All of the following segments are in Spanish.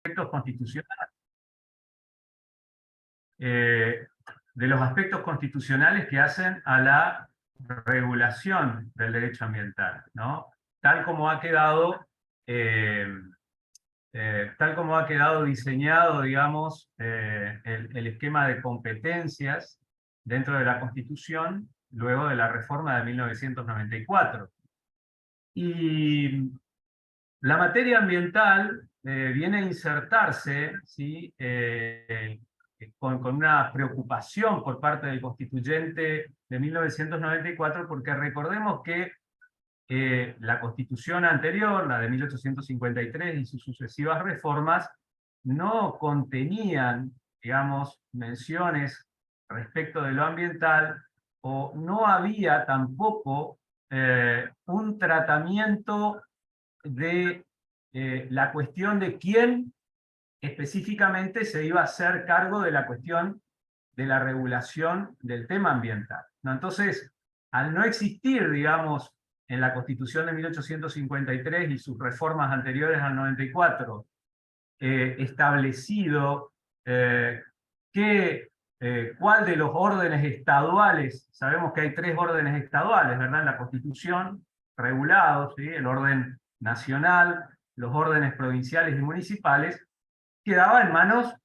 aspectos constitucionales, de los aspectos constitucionales que hacen a la regulación del derecho ambiental, ¿no? Tal como ha quedado, tal como ha quedado diseñado, digamos, el esquema de competencias dentro de la Constitución luego de la reforma de 1994. Y la materia ambiental viene a insertarse, ¿sí? Con una preocupación por parte del constituyente de 1994, porque recordemos que la constitución anterior, la de 1853 y sus sucesivas reformas, no contenían, digamos, menciones respecto de lo ambiental, o no había tampoco un tratamiento de la cuestión de quién específicamente se iba a hacer cargo de la cuestión de la regulación del tema ambiental, ¿no? Entonces, al no existir, digamos, en la Constitución de 1853 y sus reformas anteriores al 94, establecido cuál de los órdenes estaduales, sabemos que hay 3 órdenes estaduales, ¿verdad? En la Constitución, regulados, ¿sí? El orden nacional, los órdenes provinciales y municipales, quedaba en manos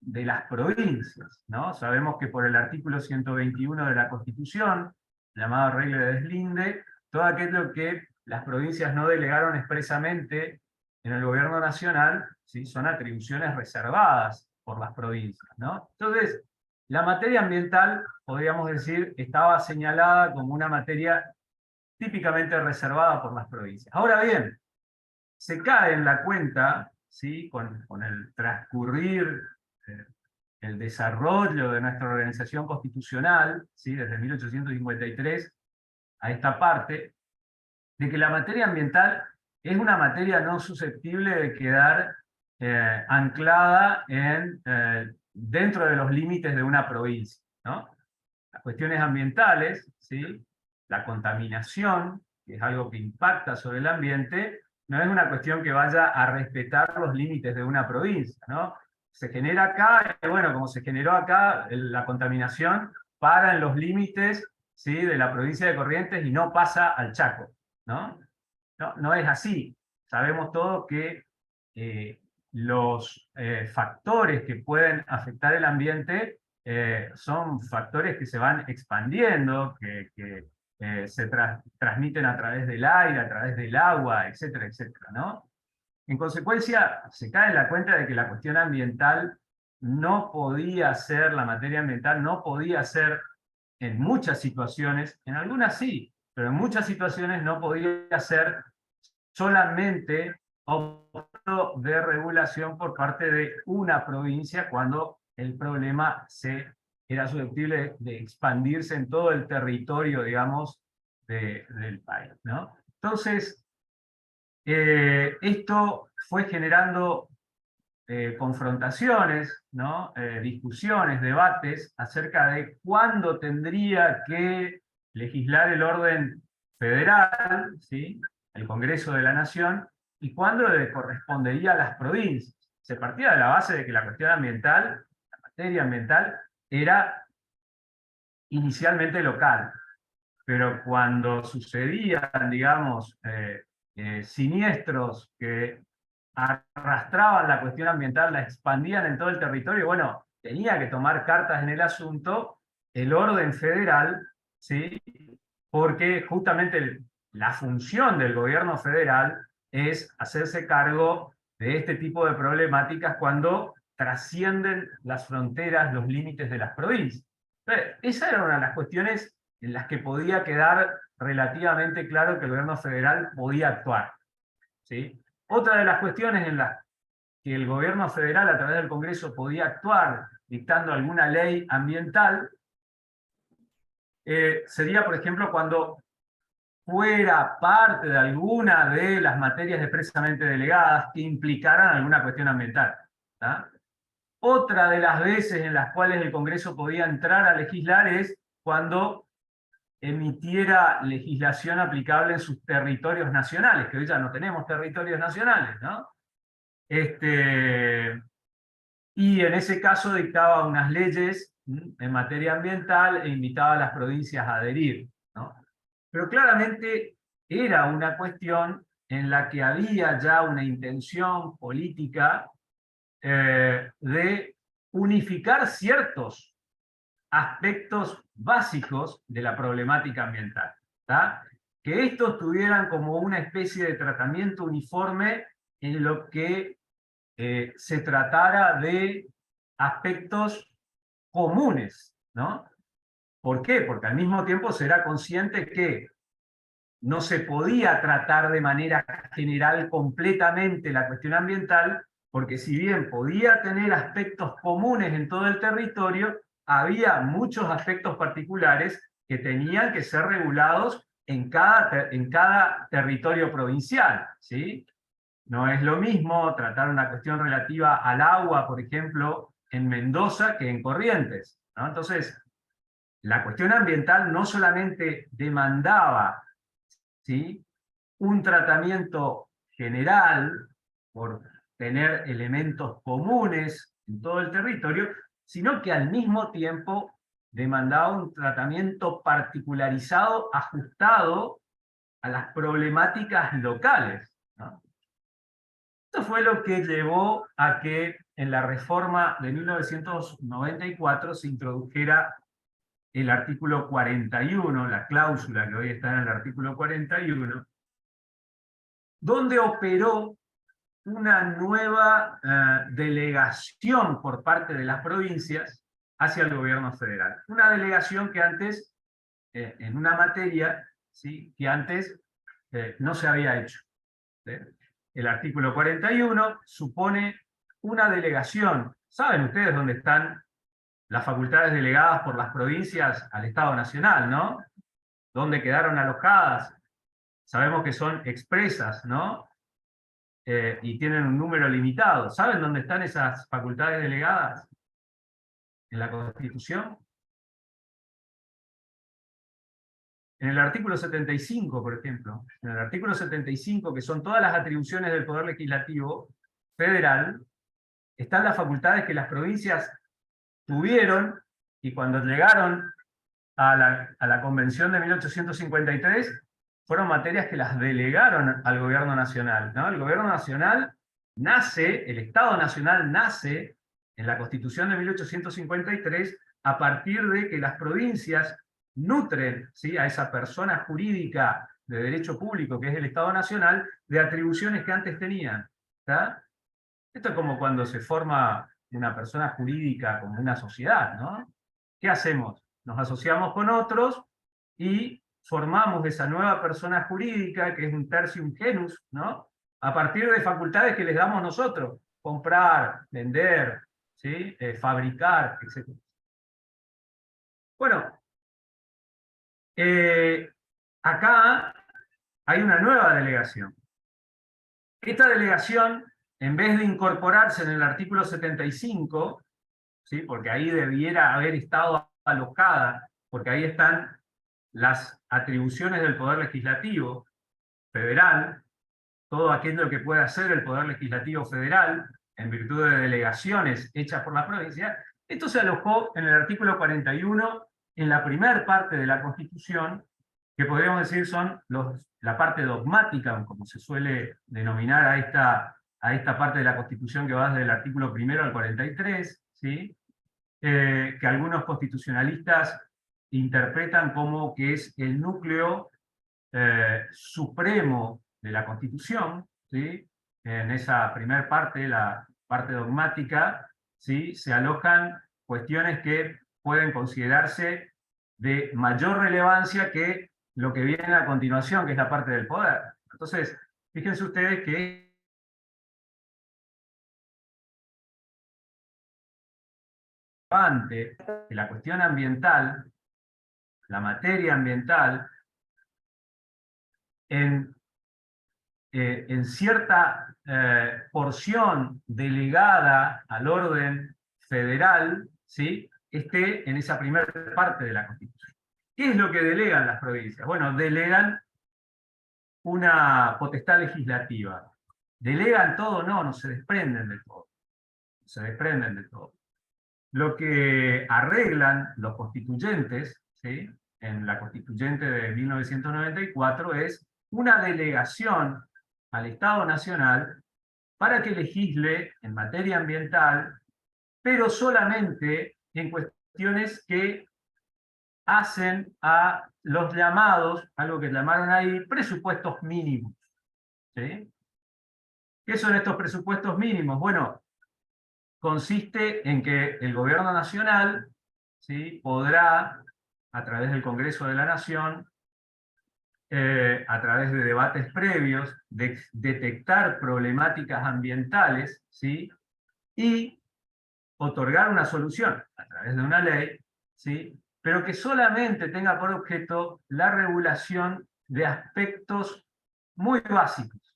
de las provincias, ¿no? Sabemos que por el artículo 121 de la Constitución, llamado regla de deslinde, todo aquello que las provincias no delegaron expresamente en el gobierno nacional, ¿sí? Son atribuciones reservadas por las provincias, ¿no? Entonces, la materia ambiental, podríamos decir, estaba señalada como una materia típicamente reservada por las provincias. Ahora bien, se cae en la cuenta, ¿sí? Con el transcurrir, eh, el desarrollo de nuestra organización constitucional, ¿sí? Desde 1853 a esta parte, de que la materia ambiental es una materia no susceptible de quedar anclada dentro de los límites de una provincia, ¿no? Las cuestiones ambientales, ¿sí? La contaminación, que es algo que impacta sobre el ambiente, no es una cuestión que vaya a respetar los límites de una provincia, ¿no? Se genera acá, y bueno, como se generó acá, la contaminación para en los límites, ¿sí? De la provincia de Corrientes y no pasa al Chaco, ¿no? No, no es así. Sabemos todos que los factores que pueden afectar el ambiente son factores que se van expandiendo, que se transmiten a través del aire, a través del agua, etcétera, etcétera, ¿no? En consecuencia, se cae en la cuenta de que la cuestión ambiental no podía ser, la materia ambiental no podía ser en muchas situaciones, en algunas sí, pero en muchas situaciones no podía ser solamente objeto de regulación por parte de una provincia cuando el problema era susceptible de expandirse en todo el territorio, digamos, del país, ¿no? Entonces, esto fue generando confrontaciones, ¿no? Discusiones, debates acerca de cuándo tendría que legislar el orden federal, ¿sí? El Congreso de la Nación, y cuándo le correspondería a las provincias. Se partía de la base de que la cuestión ambiental, la materia ambiental, era inicialmente local, pero cuando sucedían, digamos, siniestros que arrastraban la cuestión ambiental, la expandían en todo el territorio, bueno, tenía que tomar cartas en el asunto el orden federal, ¿sí? Porque justamente la función del gobierno federal es hacerse cargo de este tipo de problemáticas cuando trascienden las fronteras, los límites de las provincias. Entonces, esa era una de las cuestiones en las que podía quedar relativamente claro que el gobierno federal podía actuar, ¿sí? Otra de las cuestiones en las que el gobierno federal a través del Congreso podía actuar dictando alguna ley ambiental sería, por ejemplo, cuando fuera parte de alguna de las materias expresamente delegadas que implicaran alguna cuestión ambiental, ¿tá? Otra de las veces en las cuales el Congreso podía entrar a legislar es cuando emitiera legislación aplicable en sus territorios nacionales, que hoy ya no tenemos territorios nacionales, ¿no? Y en ese caso dictaba unas leyes en materia ambiental e invitaba a las provincias a adherir, ¿no? Pero claramente era una cuestión en la que había ya una intención política de unificar ciertos aspectos básicos de la problemática ambiental, ¿tá? Que estos tuvieran como una especie de tratamiento uniforme en lo que se tratara de aspectos comunes, ¿no? ¿Por qué? Porque al mismo tiempo se era consciente que no se podía tratar de manera general completamente la cuestión ambiental, porque si bien podía tener aspectos comunes en todo el territorio, había muchos aspectos particulares que tenían que ser regulados en cada territorio provincial, ¿sí? No es lo mismo tratar una cuestión relativa al agua, por ejemplo, en Mendoza que en Corrientes, ¿no? Entonces, la cuestión ambiental no solamente demandaba, ¿sí?, un tratamiento general por tener elementos comunes en todo el territorio, sino que al mismo tiempo demandaba un tratamiento particularizado, ajustado a las problemáticas locales, ¿no? Esto fue lo que llevó a que en la reforma de 1994 se introdujera el artículo 41, la cláusula que hoy está en el artículo 41, donde operó una nueva delegación por parte de las provincias hacia el gobierno federal. Una delegación que antes, en una materia, ¿sí?, que antes no se había hecho, ¿sí? El artículo 41 supone una delegación. ¿Saben ustedes dónde están las facultades delegadas por las provincias al Estado Nacional, ¿no? ¿Dónde quedaron alojadas? Sabemos que son expresas, ¿no? Y tienen un número limitado. ¿Saben dónde están esas facultades delegadas? ¿En la Constitución? En el artículo 75, por ejemplo. En el artículo 75, que son todas las atribuciones del Poder Legislativo Federal, están las facultades que las provincias tuvieron, y cuando llegaron a la Convención de 1853, fueron materias que las delegaron al Gobierno Nacional, ¿no? El Gobierno Nacional nace, el Estado Nacional nace en la Constitución de 1853 a partir de que las provincias nutren, ¿sí?, a esa persona jurídica de derecho público que es el Estado Nacional de atribuciones que antes tenían, ¿tá? Esto es como cuando se forma una persona jurídica como una sociedad, ¿no? ¿Qué hacemos? Nos asociamos con otros y formamos esa nueva persona jurídica, que es un tertium genus, ¿no?, a partir de facultades que les damos nosotros: comprar, vender, ¿sí?, fabricar, etc. Bueno, acá hay una nueva delegación. Esta delegación, en vez de incorporarse en el artículo 75, ¿sí?, porque ahí debiera haber estado alojada, porque ahí están las atribuciones del Poder Legislativo Federal, todo aquello que puede hacer el Poder Legislativo Federal en virtud de delegaciones hechas por la provincia. Esto se alojó en el artículo 41, en la primera parte de la Constitución, que podríamos decir son la parte dogmática, como se suele denominar a esta parte de la Constitución que va desde el artículo 1 al 43, ¿sí? Que algunos constitucionalistas interpretan como que es el núcleo supremo de la Constitución, ¿sí? En esa primera parte, la parte dogmática, ¿sí?, se alojan cuestiones que pueden considerarse de mayor relevancia que lo que viene a continuación, que es la parte del poder. Entonces, fíjense ustedes que la cuestión ambiental, la materia ambiental, en cierta porción delegada al orden federal, ¿sí?, esté en esa primera parte de la Constitución. ¿Qué es lo que delegan las provincias? Bueno, delegan una potestad legislativa. ¿Delegan todo? No, no se desprenden de todo. No se desprenden de todo. Lo que arreglan los constituyentes, ¿sí?, en la constituyente de 1994 es una delegación al Estado Nacional para que legisle en materia ambiental, pero solamente en cuestiones que hacen a los llamados, algo que llamaron ahí, presupuestos mínimos. ¿Sí? ¿Qué son estos presupuestos mínimos? Bueno, consiste en que el gobierno nacional, ¿sí?, podrá, a través del Congreso de la Nación, a través de debates previos, detectar problemáticas ambientales, ¿sí?, y otorgar una solución a través de una ley, ¿sí?, pero que solamente tenga por objeto la regulación de aspectos muy básicos,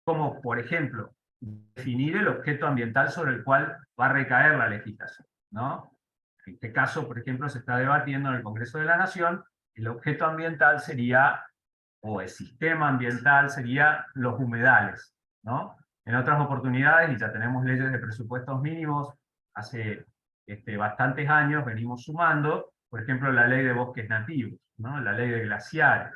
como por ejemplo, definir el objeto ambiental sobre el cual va a recaer la legislación, ¿no? En este caso, por ejemplo, se está debatiendo en el Congreso de la Nación, el objeto ambiental sería, o el sistema ambiental sería los humedales, ¿no? En otras oportunidades, y ya tenemos leyes de presupuestos mínimos, hace bastantes años venimos sumando, por ejemplo, la ley de bosques nativos, ¿no?, la ley de glaciares,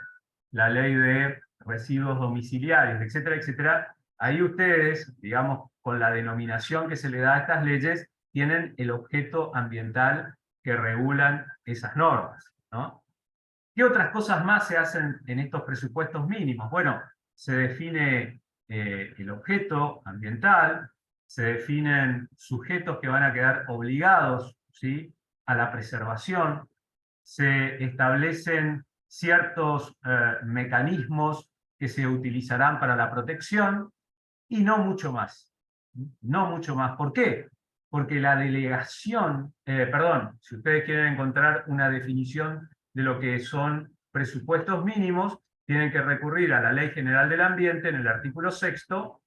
la ley de residuos domiciliarios, etcétera, etcétera. Ahí ustedes, digamos, con la denominación que se le da a estas leyes, tienen el objeto ambiental que regulan esas normas, ¿no? ¿Qué otras cosas más se hacen en estos presupuestos mínimos? Bueno, se define el objeto ambiental, se definen sujetos que van a quedar obligados, ¿sí?, a la preservación, se establecen ciertos mecanismos que se utilizarán para la protección, y no mucho más. No mucho más. ¿Por qué? Porque la delegación, perdón, si ustedes quieren encontrar una definición de lo que son presupuestos mínimos, tienen que recurrir a la Ley General del Ambiente en el artículo 6º,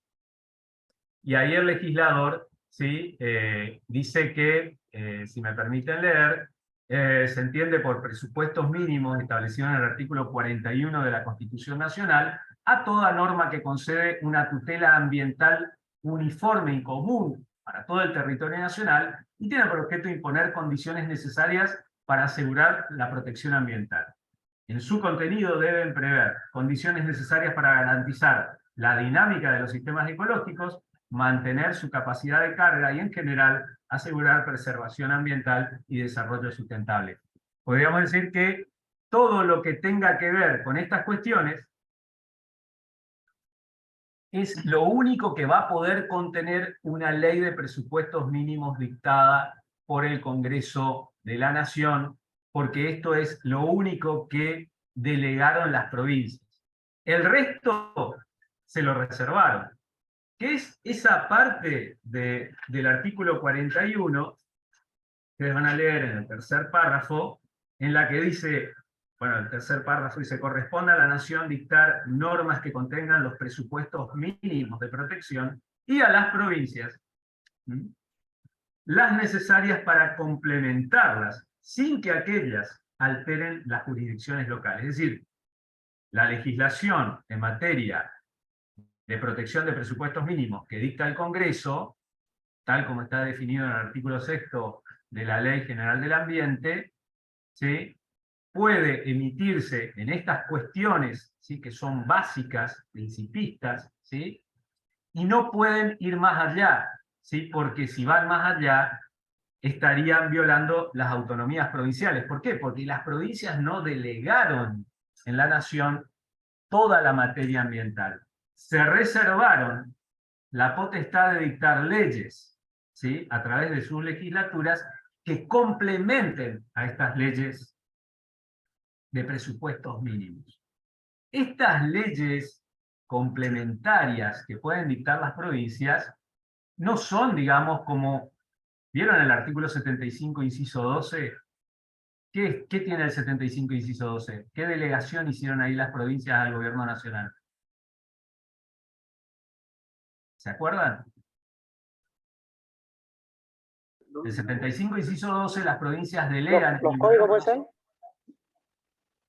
y ahí el legislador, ¿sí?, dice que, si me permiten leer, se entiende por presupuestos mínimos establecidos en el artículo 41 de la Constitución Nacional a toda norma que concede una tutela ambiental uniforme y común para todo el territorio nacional y tiene por objeto imponer condiciones necesarias para asegurar la protección ambiental. En su contenido deben prever condiciones necesarias para garantizar la dinámica de los sistemas ecológicos, mantener su capacidad de carga y, en general, asegurar preservación ambiental y desarrollo sustentable. Podríamos decir que todo lo que tenga que ver con estas cuestiones es lo único que va a poder contener una ley de presupuestos mínimos dictada por el Congreso de la Nación, porque esto es lo único que delegaron las provincias. El resto se lo reservaron. ¿Qué es esa parte del artículo 41 que van a leer en el tercer párrafo, en la que dice, bueno, el tercer párrafo dice, corresponde a la nación dictar normas que contengan los presupuestos mínimos de protección y a las provincias las necesarias para complementarlas sin que aquellas alteren las jurisdicciones locales. Es decir, la legislación en materia de protección de presupuestos mínimos que dicta el Congreso, tal como está definido en el artículo 6º de la Ley General del Ambiente, ¿sí?, puede emitirse en estas cuestiones, ¿sí?, que son básicas, principistas, ¿sí?, y no pueden ir más allá, ¿sí?, porque si van más allá estarían violando las autonomías provinciales. ¿Por qué? Porque las provincias no delegaron en la nación toda la materia ambiental. Se reservaron la potestad de dictar leyes, ¿sí?, a través de sus legislaturas que complementen a estas leyes de presupuestos mínimos. Estas leyes complementarias que pueden dictar las provincias no son, digamos, como, ¿vieron el artículo 75, inciso 12? ¿Qué tiene el 75, inciso 12? ¿Qué delegación hicieron ahí las provincias al gobierno nacional? ¿Se acuerdan? El 75, inciso 12, las provincias delegan... ¿Los códigos puede ser?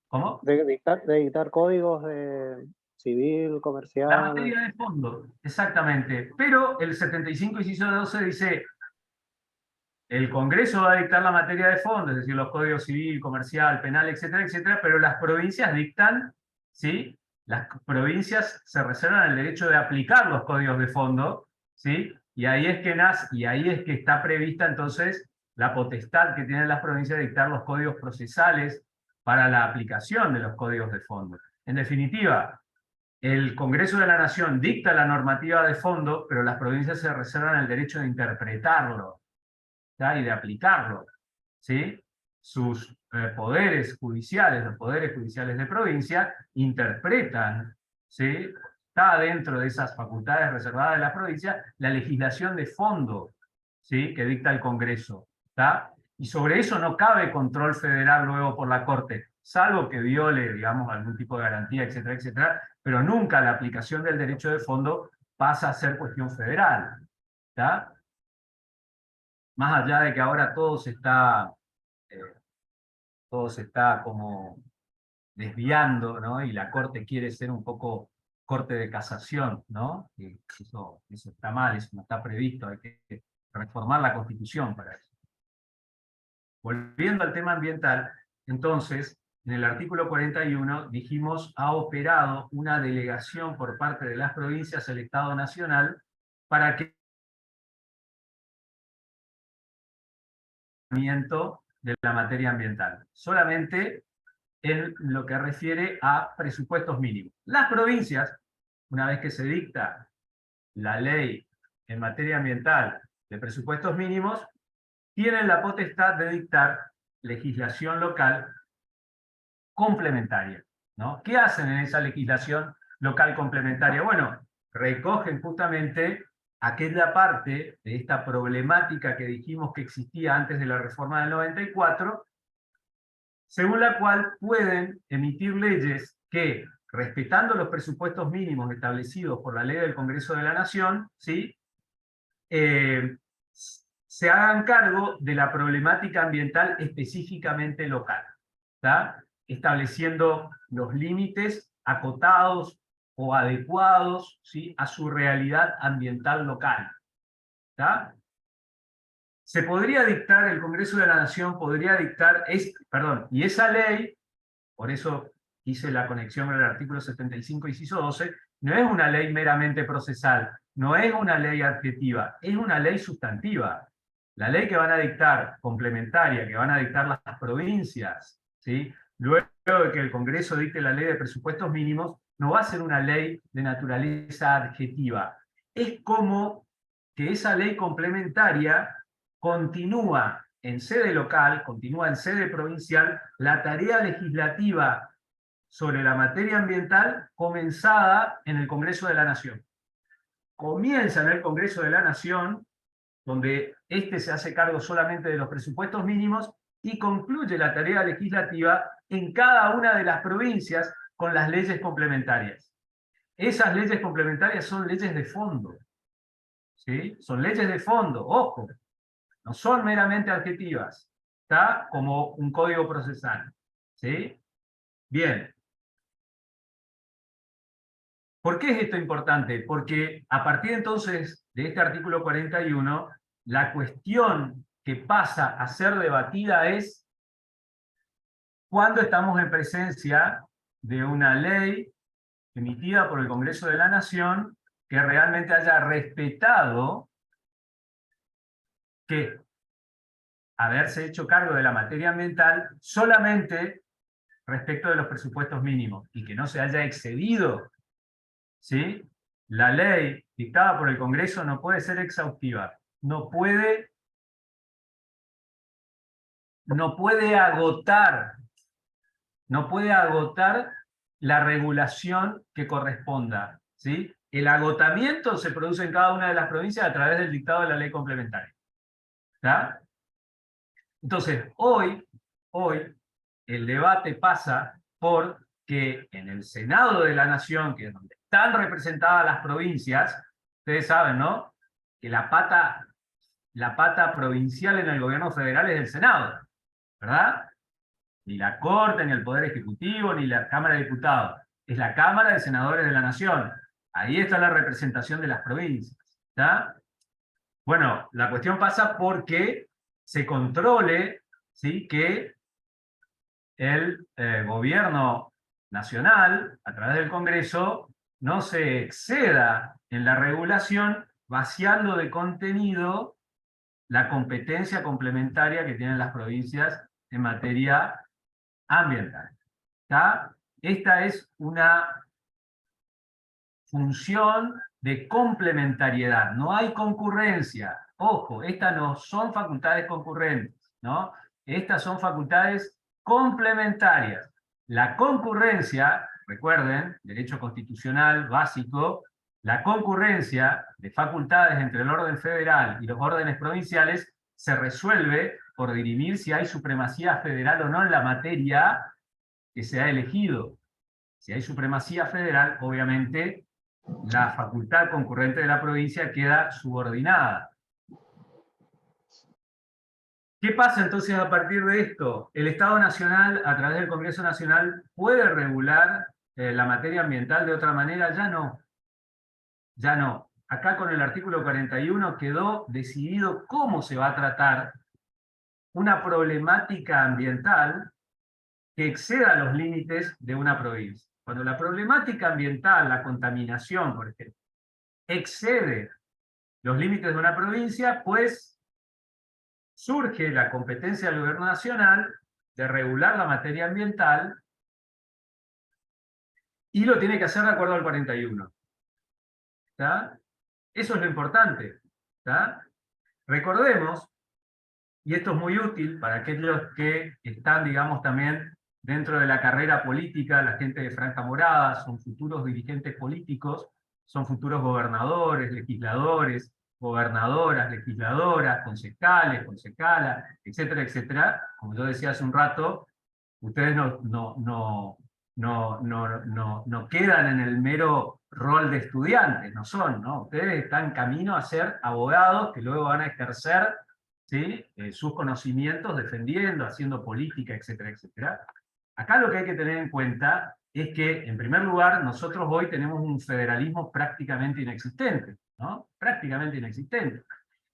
¿Cómo? De dictar códigos de... civil, La comercial. materia de fondo, exactamente. Pero el 75, inciso 12, dice: el Congreso va a dictar la materia de fondo, es decir, los códigos civil, comercial, penal, etcétera, etcétera, pero las provincias dictan, ¿sí? Las provincias se reservan el derecho de aplicar los códigos de fondo, ¿sí? Y ahí es que nace, y ahí es que está prevista entonces la potestad que tienen las provincias de dictar los códigos procesales para la aplicación de los códigos de fondo. En definitiva, el Congreso de la Nación dicta la normativa de fondo, pero las provincias se reservan el derecho de interpretarlo, ¿tá? Y de aplicarlo, ¿sí? Sus poderes judiciales, los poderes judiciales de provincia, interpretan, ¿sí? Está dentro de esas facultades reservadas de la provincia la legislación de fondo, ¿sí? Que dicta el Congreso, ¿tá? Y sobre eso no cabe control federal luego por la Corte, salvo que viole, digamos, algún tipo de garantía, etcétera, etcétera, pero nunca la aplicación del derecho de fondo pasa a ser cuestión federal, ¿tá? Más allá de que ahora eh, todo se está como desviando, ¿no? Y la Corte quiere ser un poco Corte de Casación, ¿no? Y eso está mal, eso no está previsto, hay que reformar la Constitución para eso. Volviendo al tema ambiental, entonces, en el artículo 41 dijimos: ha operado una delegación por parte de las provincias al Estado Nacional para que de la materia ambiental, solamente en lo que refiere a presupuestos mínimos. Las provincias, una vez que se dicta la ley en materia ambiental de presupuestos mínimos, tienen la potestad de dictar legislación local complementaria, ¿no? ¿Qué hacen en esa legislación local complementaria? Bueno, recogen justamente aquella parte de esta problemática que dijimos que existía antes de la reforma del 94, según la cual pueden emitir leyes que, respetando los presupuestos mínimos establecidos por la ley del Congreso de la Nación, ¿sí? Se hagan cargo de la problemática ambiental específicamente local, ¿tá? Estableciendo los límites acotados o adecuados, ¿sí? A su realidad ambiental local, ¿tá? Se podría dictar, el Congreso de la Nación podría dictar, y esa ley, por eso hice la conexión con el artículo 75, inciso 12, no es una ley meramente procesal, no es una ley adjetiva, es una ley sustantiva. La ley que van a dictar, complementaria, que van a dictar las provincias, ¿sí? Luego de que el Congreso dicte la ley de presupuestos mínimos, no va a ser una ley de naturaleza adjetiva. Es como que esa ley complementaria continúa en sede local, continúa en sede provincial, la tarea legislativa sobre la materia ambiental comenzada en el Congreso de la Nación. Comienza en el Congreso de la Nación, donde éste se hace cargo solamente de los presupuestos mínimos, y concluye la tarea legislativa en cada una de las provincias con las leyes complementarias. Esas leyes complementarias son leyes de fondo, ¿sí? Son leyes de fondo, ojo, no son meramente adjetivas, ¿está? Como un código procesal, ¿sí? Bien. ¿Por qué es esto importante? Porque a partir entonces de este artículo 41, la cuestión que pasa a ser debatida es cuando estamos en presencia de una ley emitida por el Congreso de la Nación que realmente haya respetado que haberse hecho cargo de la materia ambiental solamente respecto de los presupuestos mínimos y que no se haya excedido, ¿sí? La ley dictada por el Congreso no puede ser exhaustiva, no puede agotar, no puede agotar la regulación que corresponda, ¿sí? El agotamiento se produce en cada una de las provincias a través del dictado de la ley complementaria, ¿tá? Entonces, hoy el debate pasa por que en el Senado de la Nación, que es donde están representadas las provincias, ustedes saben, ¿no? Que la pata provincial en el gobierno federal es el Senado, ¿verdad? Ni la Corte, ni el Poder Ejecutivo, ni la Cámara de Diputados. es la Cámara de Senadores de la Nación. Ahí está la representación de las provincias. ¿Está? Bueno, la cuestión pasa porque se controle, ¿sí?, que el gobierno nacional, a través del Congreso, no se exceda en la regulación, vaciando de contenido la competencia complementaria que tienen las provincias en materia ambiental. ¿Está? Esta es una función de complementariedad, no hay concurrencia. Ojo, estas no son facultades concurrentes, ¿no? Estas son facultades complementarias. La concurrencia, recuerden, derecho constitucional básico, la concurrencia de facultades entre el orden federal y los órdenes provinciales se resuelve por dirimir si hay supremacía federal o no en la materia que se ha elegido. Si hay supremacía federal, obviamente la facultad concurrente de la provincia queda subordinada. ¿Qué pasa entonces a partir de esto? El Estado Nacional, a través del Congreso Nacional, puede regular la materia ambiental de otra manera. Ya no. Ya no. Acá con el artículo 41 quedó decidido cómo se va a tratar una problemática ambiental que exceda los límites de una provincia. Cuando la problemática ambiental, la contaminación, por ejemplo, excede los límites de una provincia, pues surge la competencia del gobierno nacional de regular la materia ambiental y lo tiene que hacer de acuerdo al 41. ¿Está? Eso es lo importante. ¿Está? Recordemos, y esto es muy útil para aquellos que están, digamos, también dentro de la carrera política, la gente de franja morada, son futuros dirigentes políticos, son futuros gobernadores, legisladores, gobernadoras, legisladoras, concejales, concejalas, etcétera, etcétera. Como yo decía hace un rato, ustedes no quedan en el mero rol de estudiantes, no son, ¿no? Ustedes están camino a ser abogados que luego van a ejercer, ¿sí?, sus conocimientos defendiendo, haciendo política, etcétera, etcétera. Acá lo que hay que tener en cuenta es que, en primer lugar, nosotros hoy tenemos un federalismo prácticamente inexistente, ¿no? Prácticamente inexistente.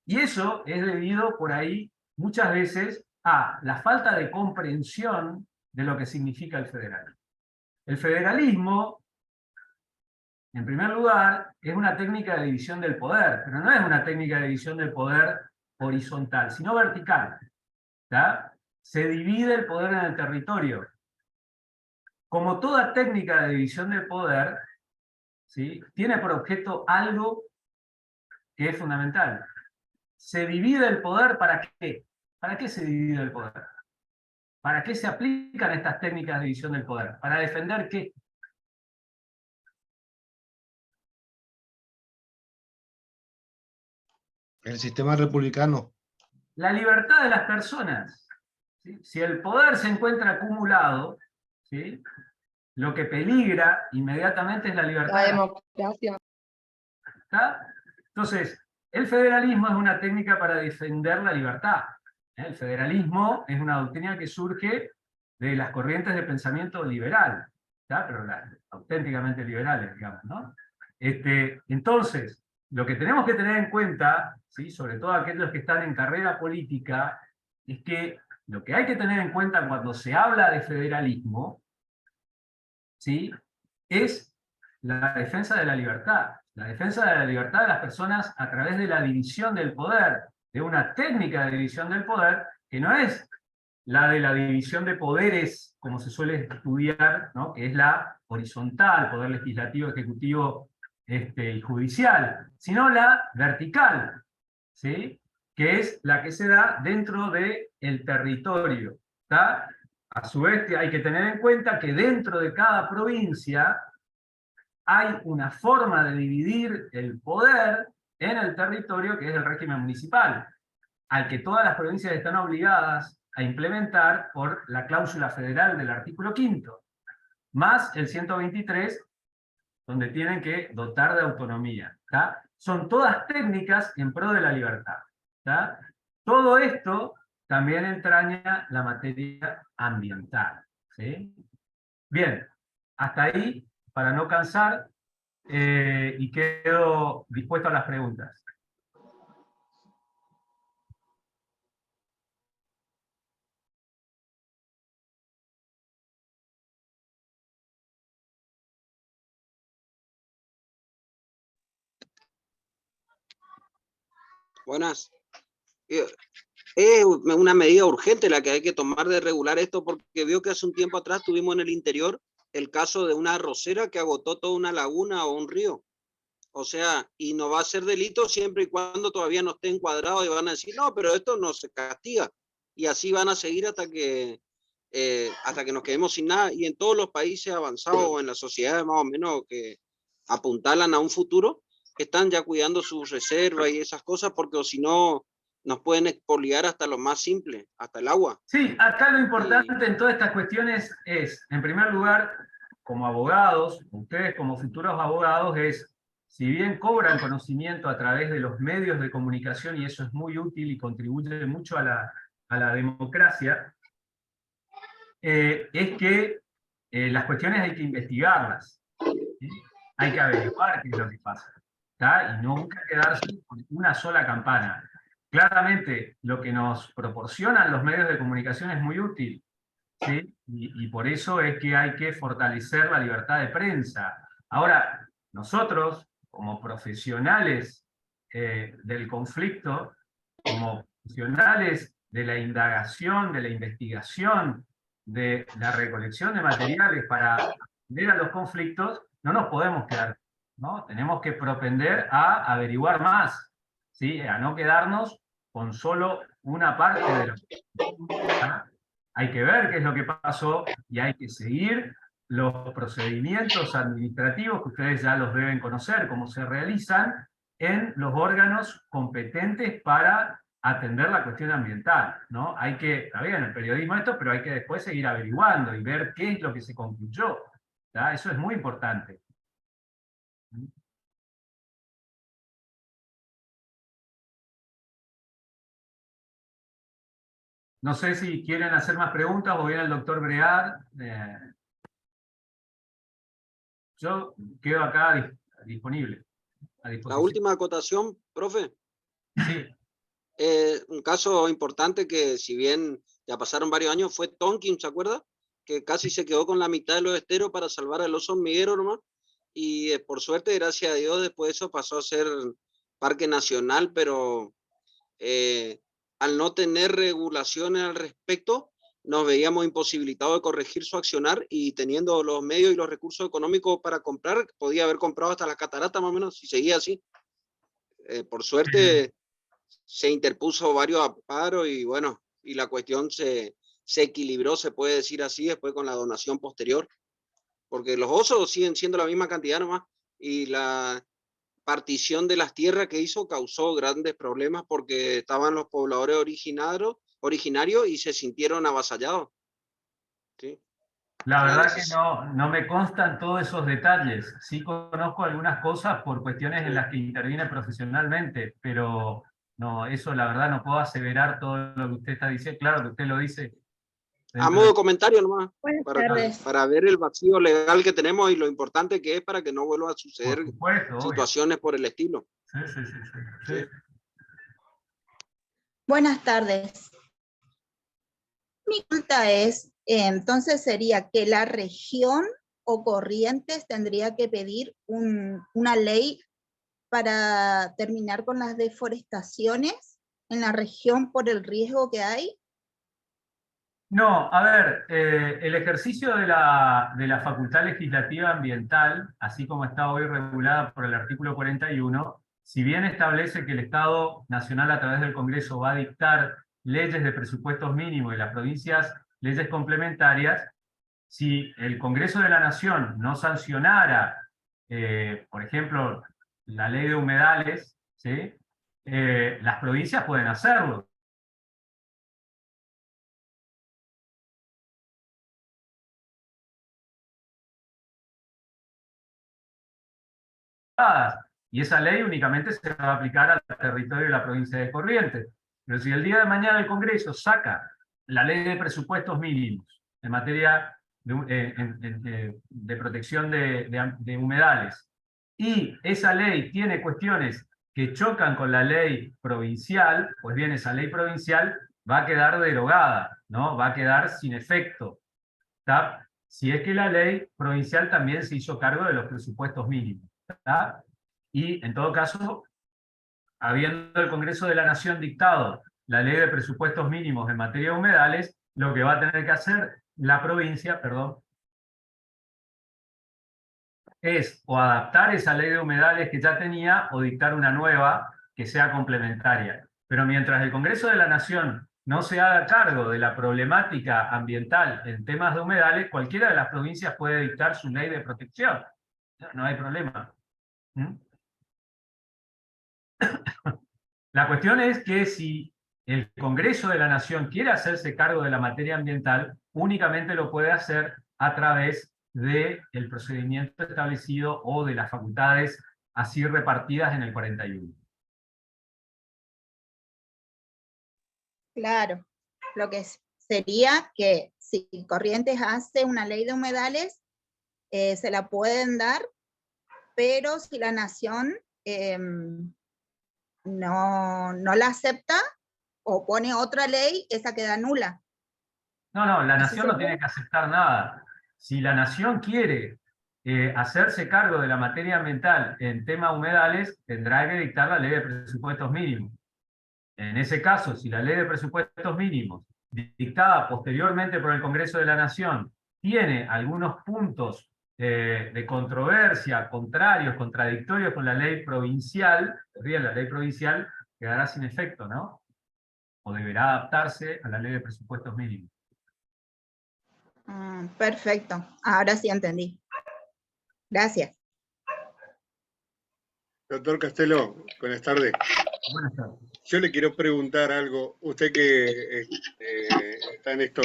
Y eso es debido por ahí muchas veces a la falta de comprensión de lo que significa el federalismo. El federalismo, en primer lugar, es una técnica de división del poder, pero no es una técnica de división del poder horizontal, sino vertical. ¿Tá? Se divide el poder en el territorio. Como toda técnica de división del poder, ¿sí?, tiene por objeto algo que es fundamental. ¿Se divide el poder para qué? ¿Para qué se divide el poder? ¿Para qué se aplican estas técnicas de división del poder? ¿Para defender qué? El sistema republicano. La libertad de las personas. ¿Sí? Si el poder se encuentra acumulado, ¿sí?, lo que peligra inmediatamente es la libertad. La democracia. ¿Está? Entonces, el federalismo es una técnica para defender la libertad. El federalismo es una doctrina que surge de las corrientes de pensamiento liberal, ¿está? Pero auténticamente liberales, digamos, ¿no? Entonces, lo que tenemos que tener en cuenta, ¿sí?, sobre todo aquellos que están en carrera política, es que lo que hay que tener en cuenta cuando se habla de federalismo, ¿sí?, es la defensa de la libertad. La defensa de la libertad de las personas a través de la división del poder, de una técnica de división del poder que no es la de la división de poderes, como se suele estudiar, ¿no?, que es la horizontal, poder legislativo, ejecutivo y judicial, sino la vertical, ¿sí?, que es la que se da dentro del territorio. ¿Está? A su vez, hay que tener en cuenta que dentro de cada provincia hay una forma de dividir el poder en el territorio que es el régimen municipal, al que todas las provincias están obligadas a implementar por la cláusula federal del artículo 5º, más el 123, donde tienen que dotar de autonomía. ¿Tá? Son todas técnicas en pro de la libertad. ¿Tá? Todo esto también entraña la materia ambiental. ¿Sí? Bien, hasta ahí para no cansar, y quedo dispuesto a las preguntas. Buenas. Es una medida urgente la que hay que tomar de regular esto, porque veo que hace un tiempo atrás tuvimos en el interior el caso de una arrocera que agotó toda una laguna o un río. O sea, y no va a ser delito siempre y cuando todavía no esté encuadrado y van a decir, no, pero esto no se castiga. Y así van a seguir hasta que nos quedemos sin nada. Y en todos los países avanzados, en las sociedades más o menos que apuntalan a un futuro, están ya cuidando sus reservas y esas cosas, porque si no nos pueden expoliar hasta lo más simple, hasta el agua. Sí, acá lo importante en todas estas cuestiones es, en primer lugar, como abogados, ustedes como futuros abogados, es, si bien cobran conocimiento a través de los medios de comunicación, y eso es muy útil y contribuye mucho a la democracia, es que las cuestiones hay que investigarlas, ¿sí? Hay que averiguar qué es lo que pasa, ¿tá? Y nunca quedarse con una sola campana. Claramente, lo que nos proporcionan los medios de comunicación es muy útil, ¿sí? Y por eso es que hay que fortalecer la libertad de prensa. Ahora, nosotros, como profesionales del conflicto, como profesionales de la indagación, de la investigación, de la recolección de materiales para atender a los conflictos, no nos podemos quedar, ¿no? Tenemos que propender a averiguar más, ¿sí? A no quedarnos con solo una parte de la... Hay que ver qué es lo que pasó y hay que seguir los procedimientos administrativos que ustedes ya los deben conocer, cómo se realizan en los órganos competentes para atender la cuestión ambiental, ¿no? Hay que, está bien, el periodismo esto, pero hay que después seguir averiguando y ver qué es lo que se concluyó, ¿tá? Eso es muy importante. No sé si quieren hacer más preguntas o viene el doctor Brear. Yo quedo acá disponible. A La disposición. última acotación, profe. Sí. Un caso importante que, si bien ya pasaron varios años, fue Tonkin, ¿se acuerda? Que casi se quedó con la mitad de los esteros para salvar al oso hormiguero nomás. Y por suerte, gracias a Dios, después eso pasó a ser parque nacional, pero al no tener regulaciones al respecto, nos veíamos imposibilitados de corregir su accionar, y teniendo los medios y los recursos económicos para comprar, podía haber comprado hasta las cataratas más o menos, si seguía así. Por suerte se interpuso varios amparos y bueno, y la cuestión se equilibró, se puede decir así, después con la donación posterior, porque los osos siguen siendo la misma cantidad nomás, y la partición de las tierras que hizo causó grandes problemas porque estaban los pobladores originarios y se sintieron avasallados. ¿Sí? La verdad que no me constan todos esos detalles. Sí conozco algunas cosas por cuestiones en las que interviene profesionalmente, pero no, eso la verdad no puedo aseverar todo lo que usted está diciendo. Claro que usted lo dice. A modo de comentario nomás, Buenas para ver el vacío legal que tenemos y lo importante que es para que no vuelva a suceder por supuesto, situaciones por el estilo. Sí. Sí. Buenas tardes. Mi consulta es, entonces sería que la región o Corrientes tendría que pedir una ley para terminar con las deforestaciones en la región por el riesgo que hay. No, a ver, el ejercicio de la facultad legislativa ambiental, así como está hoy regulada por el artículo 41, si bien establece que el Estado Nacional a través del Congreso va a dictar leyes de presupuestos mínimos y las provincias leyes complementarias, si el Congreso de la Nación no sancionara, por ejemplo, la ley de humedales, ¿sí? Las provincias pueden hacerlo. Y esa ley únicamente se va a aplicar al territorio de la provincia de Corrientes. Pero si el día de mañana el Congreso saca la ley de presupuestos mínimos en materia de protección de humedales, y esa ley tiene cuestiones que chocan con la ley provincial, pues bien, esa ley provincial va a quedar derogada, ¿no? Va a quedar sin efecto, ¿tá? Si es que la ley provincial también se hizo cargo de los presupuestos mínimos, ¿tá? Y en todo caso, habiendo el Congreso de la Nación dictado la ley de presupuestos mínimos en materia de humedales, lo que va a tener que hacer la provincia, perdón, es o adaptar esa ley de humedales que ya tenía o dictar una nueva que sea complementaria. Pero mientras el Congreso de la Nación no se haga cargo de la problemática ambiental en temas de humedales, cualquiera de las provincias puede dictar su ley de protección. No hay problema. La cuestión es que si el Congreso de la Nación quiere hacerse cargo de la materia ambiental, únicamente lo puede hacer a través del procedimiento establecido o de las facultades así repartidas en el 41. Claro, lo que sería que si Corrientes hace una ley de humedales, se la pueden dar, pero si la Nación no la acepta o pone otra ley, esa queda nula. No, la Nación no tiene que aceptar nada. Si la Nación quiere hacerse cargo de la materia ambiental en temas humedales, tendrá que dictar la ley de presupuestos mínimos. En ese caso, si la ley de presupuestos mínimos, dictada posteriormente por el Congreso de la Nación, tiene algunos puntos de controversia, contradictorios con la ley provincial, la ley provincial quedará sin efecto, ¿no? O deberá adaptarse a la ley de presupuestos mínimos. Perfecto, ahora sí entendí. Gracias. Doctor Castelo, buenas tardes. Buenas tardes. Yo le quiero preguntar algo. Usted que está en esto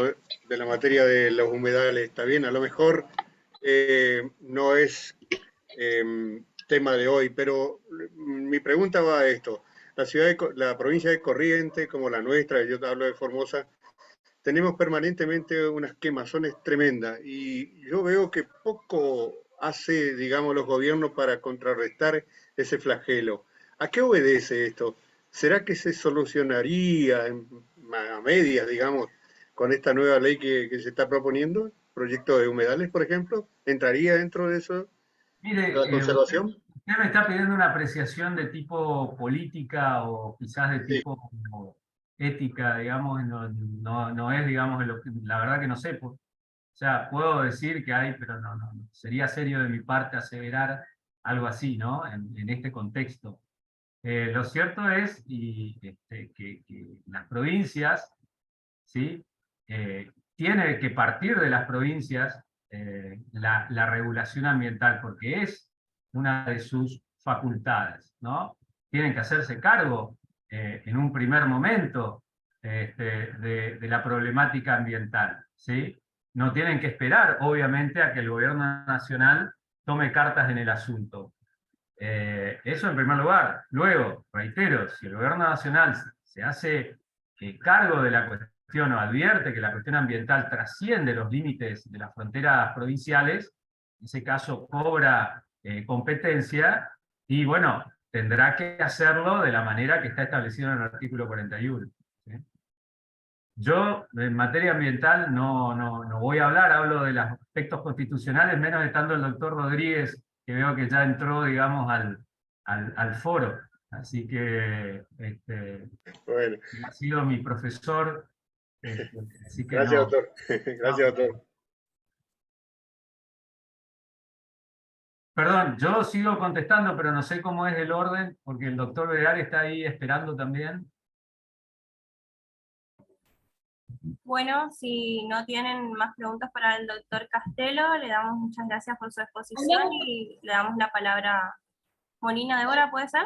de la materia de los humedales, está bien, a lo mejor no es tema de hoy, pero mi pregunta va a esto. La provincia de Corrientes, como la nuestra, yo hablo de Formosa, tenemos permanentemente unas quemazones tremendas y yo veo que poco hace, digamos, los gobiernos para contrarrestar ese flagelo. ¿A qué obedece esto? ¿Será que se solucionaría a medias, digamos, con esta nueva ley que se está proponiendo? ¿Proyecto de humedales, por ejemplo? ¿Entraría dentro de eso? Mire, ¿La conservación? usted me está pidiendo una apreciación de tipo política o quizás de tipo ética, digamos, no es, digamos, la verdad que no sé. O sea, puedo decir que hay, pero no sería serio de mi parte aseverar algo así, ¿no? En este contexto. Lo cierto es que las provincias, ¿sí? Tiene que partir de las provincias la regulación ambiental, porque es una de sus facultades, ¿no? Tienen que hacerse cargo en un primer momento de la problemática ambiental, ¿sí? No tienen que esperar, obviamente, a que el gobierno nacional tome cartas en el asunto. Eso en primer lugar. Luego, reitero, si el gobierno nacional se hace cargo de la cuestión o advierte que la cuestión ambiental trasciende los límites de las fronteras provinciales, en ese caso cobra competencia y bueno, tendrá que hacerlo de la manera que está establecido en el artículo 41. ¿Sí? Yo en materia ambiental no voy a hablar, hablo de los aspectos constitucionales, menos estando el doctor Rodríguez, que veo que ya entró, digamos, al foro. Así que Bueno. ha sido mi profesor. Así que Gracias, doctor. Gracias, doctor. Perdón, yo sigo contestando, pero no sé cómo es el orden, porque el doctor Vegar está ahí esperando también. Bueno, si no tienen más preguntas para el doctor Castelo, le damos muchas gracias por su exposición y le damos la palabra a Molina Débora, ¿puede ser?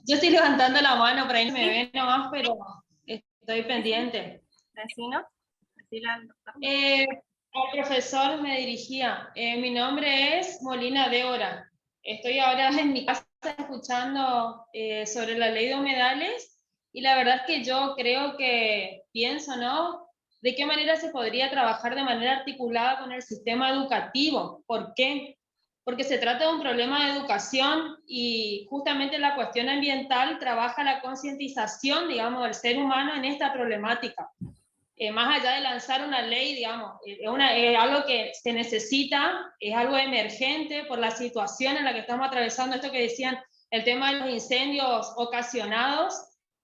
Yo estoy levantando la mano, por ahí no me ven nomás, pero estoy pendiente. Vecino, decirle al doctor. Al profesor me dirigía. Mi nombre es Molina Débora. Estoy ahora en mi casa escuchando sobre la ley de humedales y la verdad es que yo creo que pienso, ¿no? ¿de qué manera se podría trabajar de manera articulada con el sistema educativo? ¿Por qué? Porque se trata de un problema de educación y justamente la cuestión ambiental trabaja la concientización, digamos, del ser humano en esta problemática. Más allá de lanzar una ley, digamos, es algo que se necesita, es algo emergente por la situación en la que estamos atravesando, esto que decían, el tema de los incendios ocasionados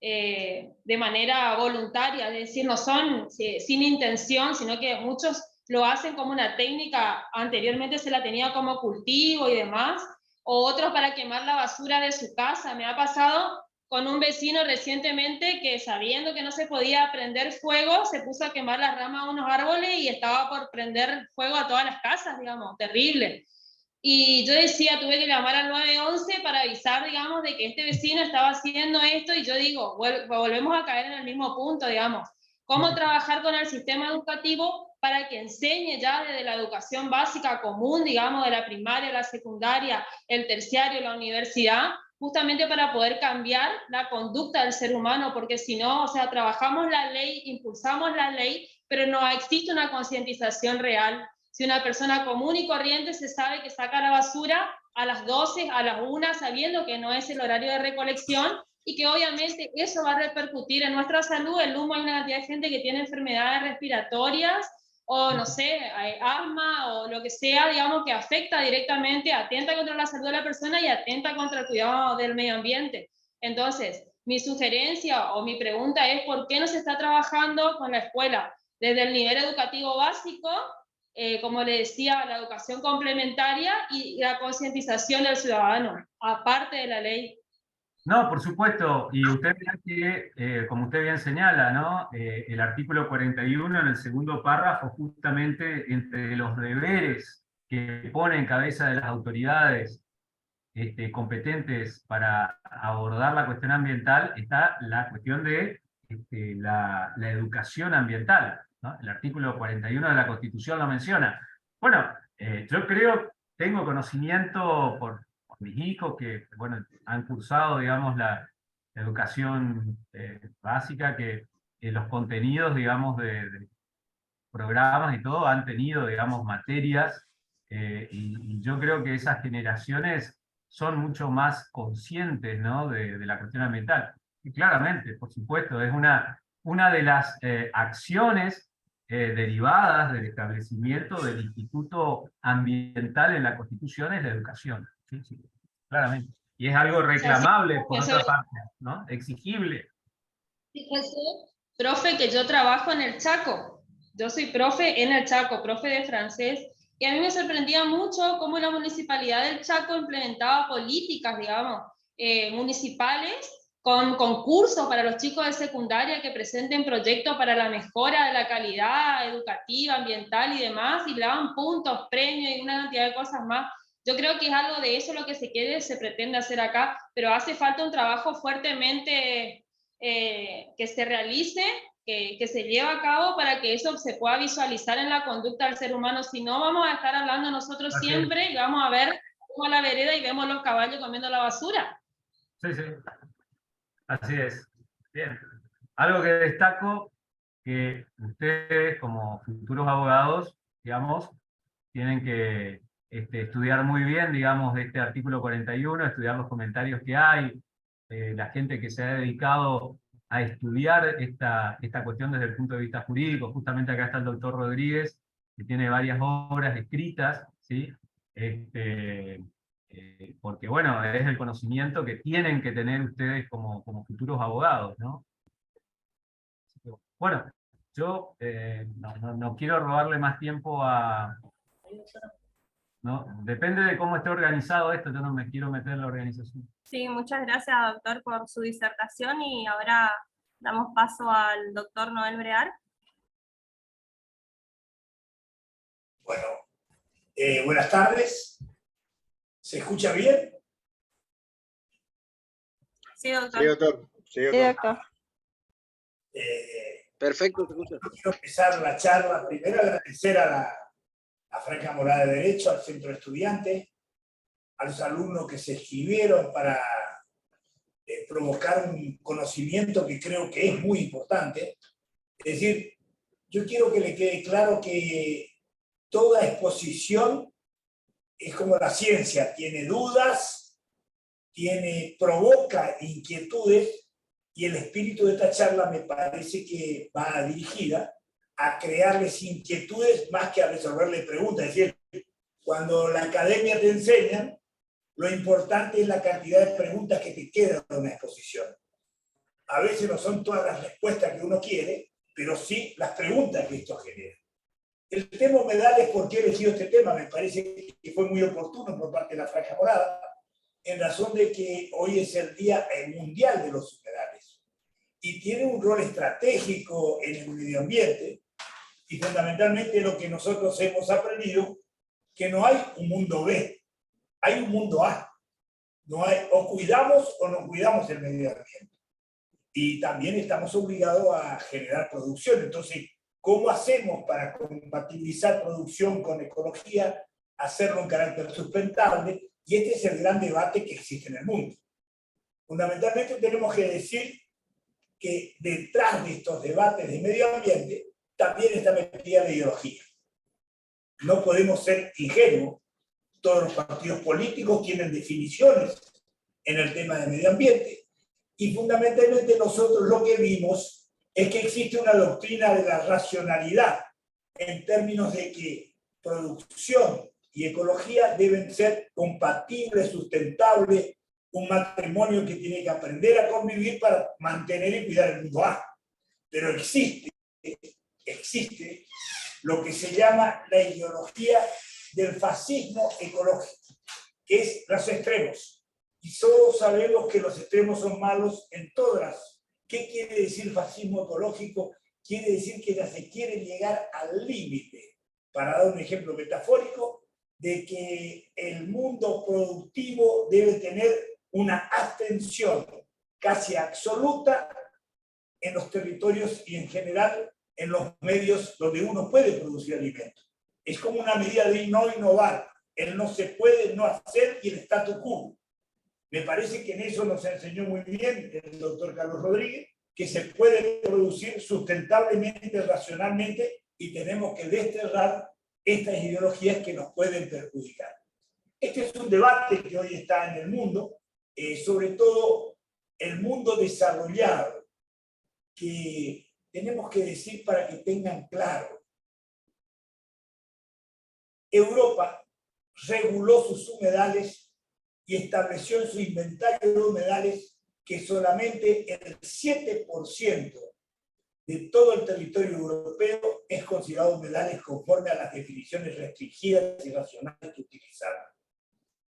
de manera voluntaria, es decir, no son sin intención, sino que muchos lo hacen como una técnica, anteriormente se la tenía como cultivo y demás, o otros para quemar la basura de su casa. Me ha pasado con un vecino recientemente que, sabiendo que no se podía prender fuego, se puso a quemar las ramas de unos árboles y estaba por prender fuego a todas las casas, digamos, terrible. Y yo decía, tuve que llamar al 911 para avisar, digamos, de que este vecino estaba haciendo esto, y yo digo, volvemos a caer en el mismo punto, digamos. ¿Cómo trabajar con el sistema educativo para que enseñe ya desde la educación básica común, digamos, de la primaria, la secundaria, el terciario, la universidad, justamente para poder cambiar la conducta del ser humano? Porque si no, o sea, trabajamos la ley, impulsamos la ley, pero no existe una concientización real. Si una persona común y corriente se sabe que saca la basura a las 12, a las 1, sabiendo que no es el horario de recolección, y que obviamente eso va a repercutir en nuestra salud. El humo, hay una cantidad de gente que tiene enfermedades respiratorias, o no sé, asma o lo que sea, digamos, que afecta directamente, atenta contra la salud de la persona y atenta contra el cuidado del medio ambiente. Entonces, mi sugerencia o mi pregunta es, ¿por qué no se está trabajando con la escuela desde el nivel educativo básico, como le decía, la educación complementaria y la concientización del ciudadano, aparte de la ley? No, por supuesto, y usted verá que, como usted bien señala, ¿no? El artículo 41 en el segundo párrafo, justamente entre los deberes que pone en cabeza de las autoridades competentes para abordar la cuestión ambiental, está la cuestión de la educación ambiental, ¿no? El artículo 41 de la Constitución lo menciona. Bueno, yo creo, tengo conocimiento por mis hijos que, bueno, han cursado, digamos, la educación básica, que los contenidos, digamos, de programas y todo han tenido, digamos, materias, y yo creo que esas generaciones son mucho más conscientes, ¿no? de la cuestión ambiental. Y claramente, por supuesto, es una de las acciones derivadas del establecimiento del Instituto Ambiental en la Constitución, es la educación. Sí, sí, claramente. Y es algo reclamable, por otra parte, ¿no? Exigible. Fíjese, profe, que yo trabajo en el Chaco. Yo soy profe en el Chaco, profe de francés, y a mí me sorprendía mucho cómo la Municipalidad del Chaco implementaba políticas, digamos, municipales, con concursos para los chicos de secundaria que presenten proyectos para la mejora de la calidad educativa, ambiental y demás, y le daban puntos, premios y una cantidad de cosas más. Yo creo que es algo de eso lo que se pretende hacer acá, pero hace falta un trabajo fuertemente que se realice, que se lleve a cabo, para que eso se pueda visualizar en la conducta del ser humano. Si no, vamos a estar hablando nosotros siempre y vamos a ver como la vereda y vemos los caballos comiendo la basura. Sí, sí. Así es. Bien. Algo que destaco, que ustedes como futuros abogados, digamos, tienen que estudiar muy bien, digamos, de este artículo 41, estudiar los comentarios que hay, la gente que se ha dedicado a estudiar esta cuestión desde el punto de vista jurídico. Justamente acá está el doctor Rodríguez, que tiene varias obras escritas, ¿sí? Porque, bueno, es el conocimiento que tienen que tener ustedes como futuros abogados, ¿no? Bueno, yo no quiero robarle más tiempo a... ¿no? Depende de cómo esté organizado esto, yo no me quiero meter en la organización. Sí, muchas gracias, doctor, por su disertación, y ahora damos paso al doctor Noel Brear. Bueno, buenas tardes. ¿Se escucha bien? Sí, doctor. Sí, doctor. Sí, doctor. Perfecto, te escucho. Quiero empezar la charla. Primero agradecer a la Franca Morada de Derecho, al Centro de Estudiantes, a los alumnos que se inscribieron para provocar un conocimiento que creo que es muy importante. Es decir, yo quiero que le quede claro que toda exposición es como la ciencia, tiene dudas, provoca inquietudes, y el espíritu de esta charla me parece que va dirigida a crearles inquietudes más que a resolverle preguntas. Es decir, cuando la academia te enseña, lo importante es la cantidad de preguntas que te quedan en una exposición. A veces no son todas las respuestas que uno quiere, pero sí las preguntas que esto genera. El tema humedales, ¿por qué he elegido este tema? Me parece que fue muy oportuno por parte de la Franja Morada, en razón de que hoy es el Día Mundial de los Humedales y tiene un rol estratégico en el medio ambiente, y fundamentalmente lo que nosotros hemos aprendido, que no hay un mundo B, hay un mundo A. No hay, o cuidamos o no cuidamos el medio ambiente. Y también estamos obligados a generar producción. Entonces, ¿cómo hacemos para compatibilizar producción con ecología, hacerlo en carácter sustentable? Y este es el gran debate que existe en el mundo. Fundamentalmente tenemos que decir que detrás de estos debates de medio ambiente también está metida la ideología. No podemos ser ingenuos. Todos los partidos políticos tienen definiciones en el tema de medio ambiente. Y fundamentalmente nosotros lo que vimos es que existe una doctrina de la racionalidad en términos de que producción y ecología deben ser compatibles, sustentables, un matrimonio que tiene que aprender a convivir para mantener y cuidar el mundo A. Pero existe lo que se llama la ideología del fascismo ecológico, que es los extremos. Y todos sabemos que los extremos son malos en todas. ¿Qué quiere decir fascismo ecológico? Quiere decir que ya se quiere llegar al límite, para dar un ejemplo metafórico, de que el mundo productivo debe tener una abstención casi absoluta en los territorios y en general en los medios donde uno puede producir alimentos. Es como una medida de no innovar, el no se puede no hacer y el statu quo. Me parece que en eso nos enseñó muy bien el doctor Carlos Rodríguez, que se puede producir sustentablemente, racionalmente, y tenemos que desterrar estas ideologías que nos pueden perjudicar. Este es un debate que hoy está en el mundo, sobre todo el mundo desarrollado, que tenemos que decir para que tengan claro. Europa reguló sus humedales y estableció en su inventario de humedales que solamente el 7% de todo el territorio europeo es considerado humedales conforme a las definiciones restringidas y racionales que utilizaron.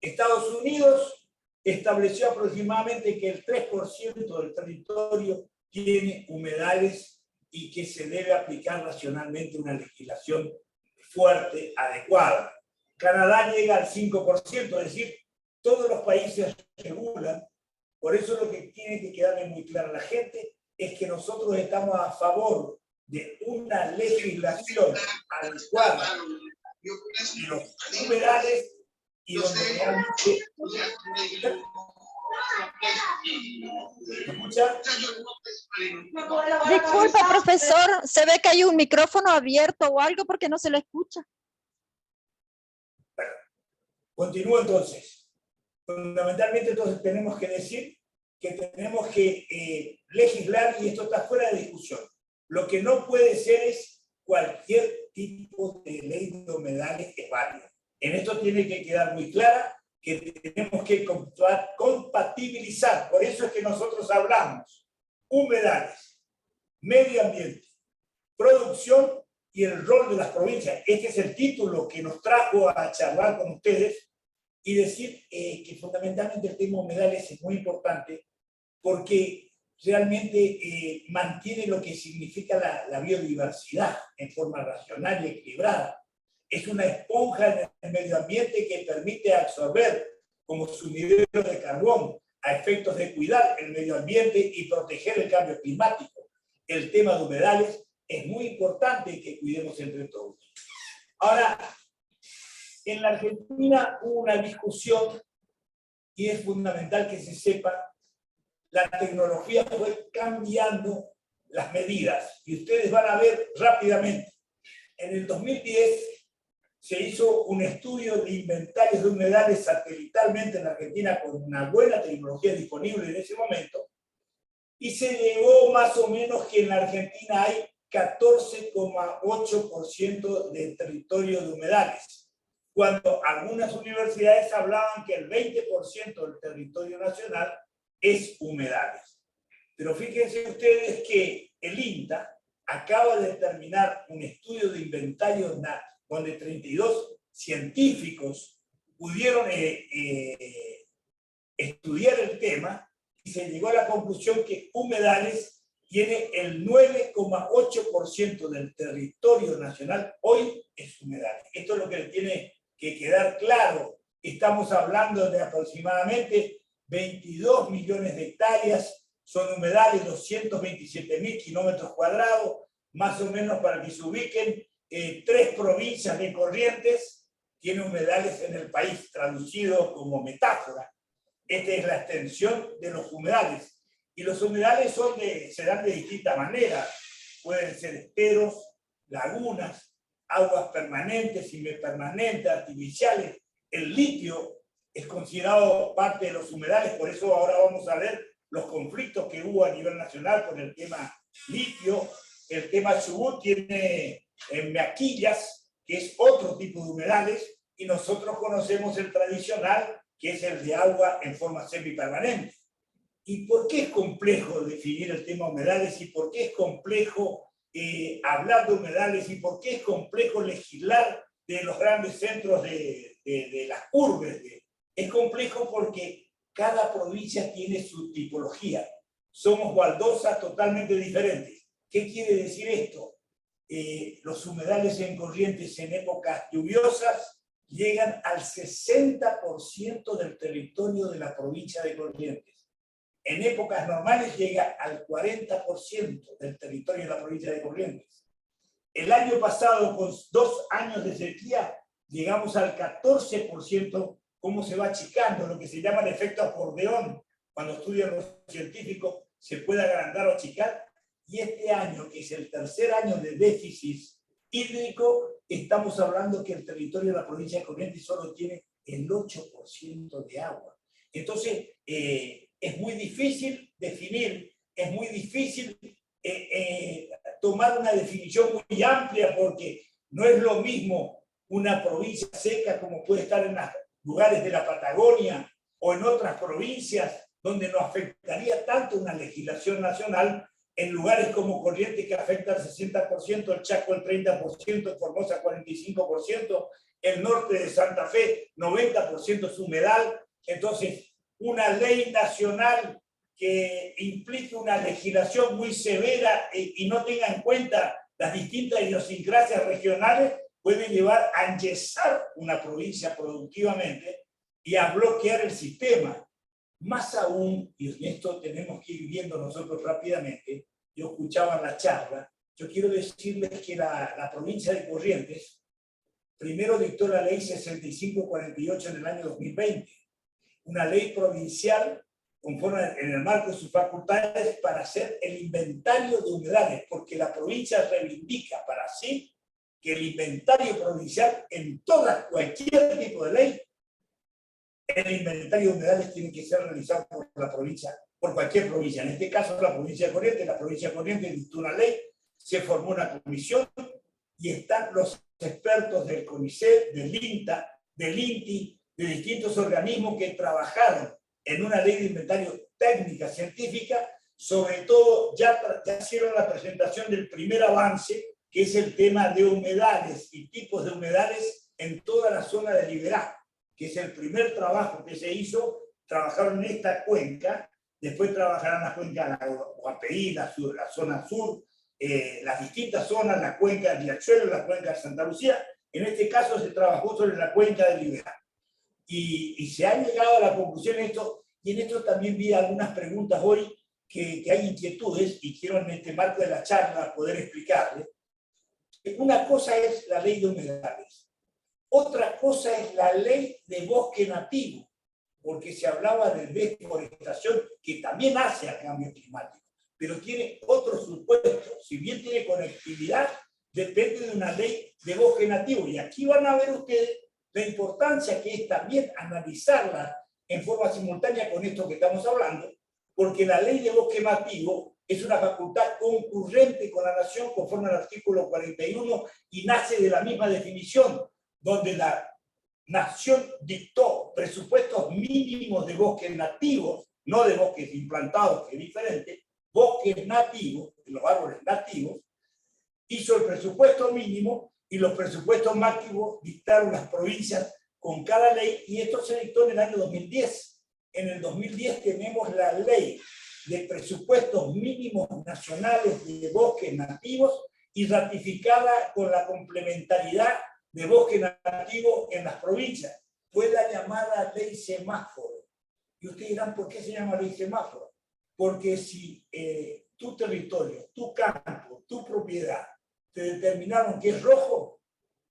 Estados Unidos estableció aproximadamente que el 3% del territorio tiene humedales y que se debe aplicar racionalmente una legislación fuerte, adecuada. Canadá llega al 5%, es decir, todos los países regulan. Por eso lo que tiene que quedarle muy claro a la gente es que nosotros estamos a favor de una legislación adecuada de los humedales y donde realmente... ¿Me escucha? Disculpa, profesor, se ve que hay un micrófono abierto o algo porque no se le escucha. Bueno, continúo entonces. Fundamentalmente entonces tenemos que decir que tenemos que legislar, y esto está fuera de discusión. Lo que no puede ser es cualquier tipo de ley de humedales que valga. En esto tiene que quedar muy clara que tenemos que compatibilizar. Por eso es que nosotros hablamos humedales, medio ambiente, producción y el rol de las provincias. Este es el título que nos trajo a charlar con ustedes y decir que fundamentalmente el tema humedales es muy importante porque realmente mantiene lo que significa la biodiversidad en forma racional y equilibrada. Es una esponja en el medio ambiente que permite absorber como sumidero de carbón a efectos de cuidar el medio ambiente y proteger el cambio climático. El tema de humedales es muy importante que cuidemos entre todos. Ahora, en la Argentina hubo una discusión y es fundamental que se sepa, la tecnología fue cambiando las medidas y ustedes van a ver rápidamente. En el 2010 se hizo un estudio de inventarios de humedales satelitalmente en la Argentina con una buena tecnología disponible en ese momento, y se llegó más o menos que en la Argentina hay 14,8% de territorio de humedales, cuando algunas universidades hablaban que el 20% del territorio nacional es humedales. Pero fíjense ustedes que el INTA acaba de terminar un estudio de inventario donde 32 científicos pudieron estudiar el tema y se llegó a la conclusión que humedales tiene el 9,8% del territorio nacional, hoy es humedales. Esto es lo que le tiene que quedar claro. Estamos hablando de aproximadamente 22 millones de hectáreas, son humedales, 227.000 kilómetros cuadrados, más o menos para que se ubiquen, 3 provincias de Corrientes tienen humedales en el país, traducido como metáfora. Esta es la extensión de los humedales. Y los humedales se dan de distintas maneras. Pueden ser esteros, lagunas, aguas permanentes, semipermanentes, artificiales. El litio es considerado parte de los humedales, por eso ahora vamos a ver los conflictos que hubo a nivel nacional con el tema litio. El tema Chubut tiene meaquillas, que es otro tipo de humedales, y nosotros conocemos el tradicional, que es el de agua en forma semipermanente. ¿Y por qué es complejo definir el tema humedales? ¿Y por qué es complejo hablar de humedales? ¿Y por qué es complejo legislar de los grandes centros de las urbes? Es complejo porque cada provincia tiene su tipología. Somos baldosas totalmente diferentes. ¿Qué quiere decir esto? Los humedales en Corrientes en épocas lluviosas llegan al 60% del territorio de la provincia de Corrientes. En épocas normales llega al 40% del territorio de la provincia de Corrientes. El año pasado, con 2 años de sequía, llegamos al 14%, cómo se va achicando, lo que se llama el efecto acordeón. Cuando estudian los científicos, se puede agrandar o achicar. Y este año, que es el tercer año de déficit hídrico, estamos hablando que el territorio de la provincia de Corrientes solo tiene el 8% de agua. Entonces, es muy difícil definir, es muy difícil tomar una definición muy amplia, porque no es lo mismo una provincia seca como puede estar en los lugares de la Patagonia o en otras provincias donde no afectaría tanto una legislación nacional, en lugares como Corrientes que afecta al 60%, el Chaco el 30%, Formosa 45%, el norte de Santa Fe 90% es humedal. Entonces, una ley nacional que implique una legislación muy severa y no tenga en cuenta las distintas idiosincrasias regionales puede llevar a enyesar una provincia productivamente y a bloquear el sistema. Más aún, y en esto tenemos que ir viendo nosotros rápidamente, yo escuchaba la charla, yo quiero decirles que la provincia de Corrientes primero dictó la ley 6548 en el año 2020, una ley provincial conforme en el marco de sus facultades para hacer el inventario de humedales, porque la provincia reivindica para sí que el inventario provincial en cualquier tipo de ley, el inventario de humedales tiene que ser realizado por la provincia, por cualquier provincia. En este caso, la provincia de Corrientes dictó una ley, se formó una comisión y están los expertos del CONICET, del INTA, del INTI, de distintos organismos que trabajaron en una ley de inventario técnica, científica. Sobre todo, ya hicieron la presentación del primer avance, que es el tema de humedales y tipos de humedales en toda la zona de Liberá, que es el primer trabajo que se hizo. Trabajaron en esta cuenca, después trabajarán la cuenca de la Guapeí, la zona sur, las distintas zonas, la cuenca del Riachuelo, la cuenca de Santa Lucía. En este caso se trabajó sobre la cuenca de Liberá. Y se ha llegado a la conclusión de esto, y en esto también vi algunas preguntas hoy que hay inquietudes, y quiero en este marco de la charla poder explicarles. Una cosa es la ley de humedales, otra cosa es la ley de bosque nativo, porque se hablaba de deforestación que también hace al cambio climático. pero tiene otro supuesto. Si bien tiene conectividad, depende de una ley de bosque nativo. Y aquí van a ver ustedes la importancia que es también analizarla en forma simultánea con esto que estamos hablando, porque la ley de bosque nativo es una facultad concurrente con la nación conforme al artículo 41 y nace de la misma definición, donde la nación dictó presupuestos mínimos de bosques nativos, no de bosques implantados, que es diferente, bosques nativos, los árboles nativos, hizo el presupuesto mínimo y los presupuestos máximos dictaron las provincias con cada ley, y esto se dictó en el año 2010. En el 2010 tenemos la ley de presupuestos mínimos nacionales de bosques nativos y ratificada con la complementariedad de bosque nativo en las provincias. Fue la llamada ley semáforo. Y ustedes dirán, ¿por qué se llama ley semáforo? Porque si tu territorio, tu campo, tu propiedad te determinaron que es rojo,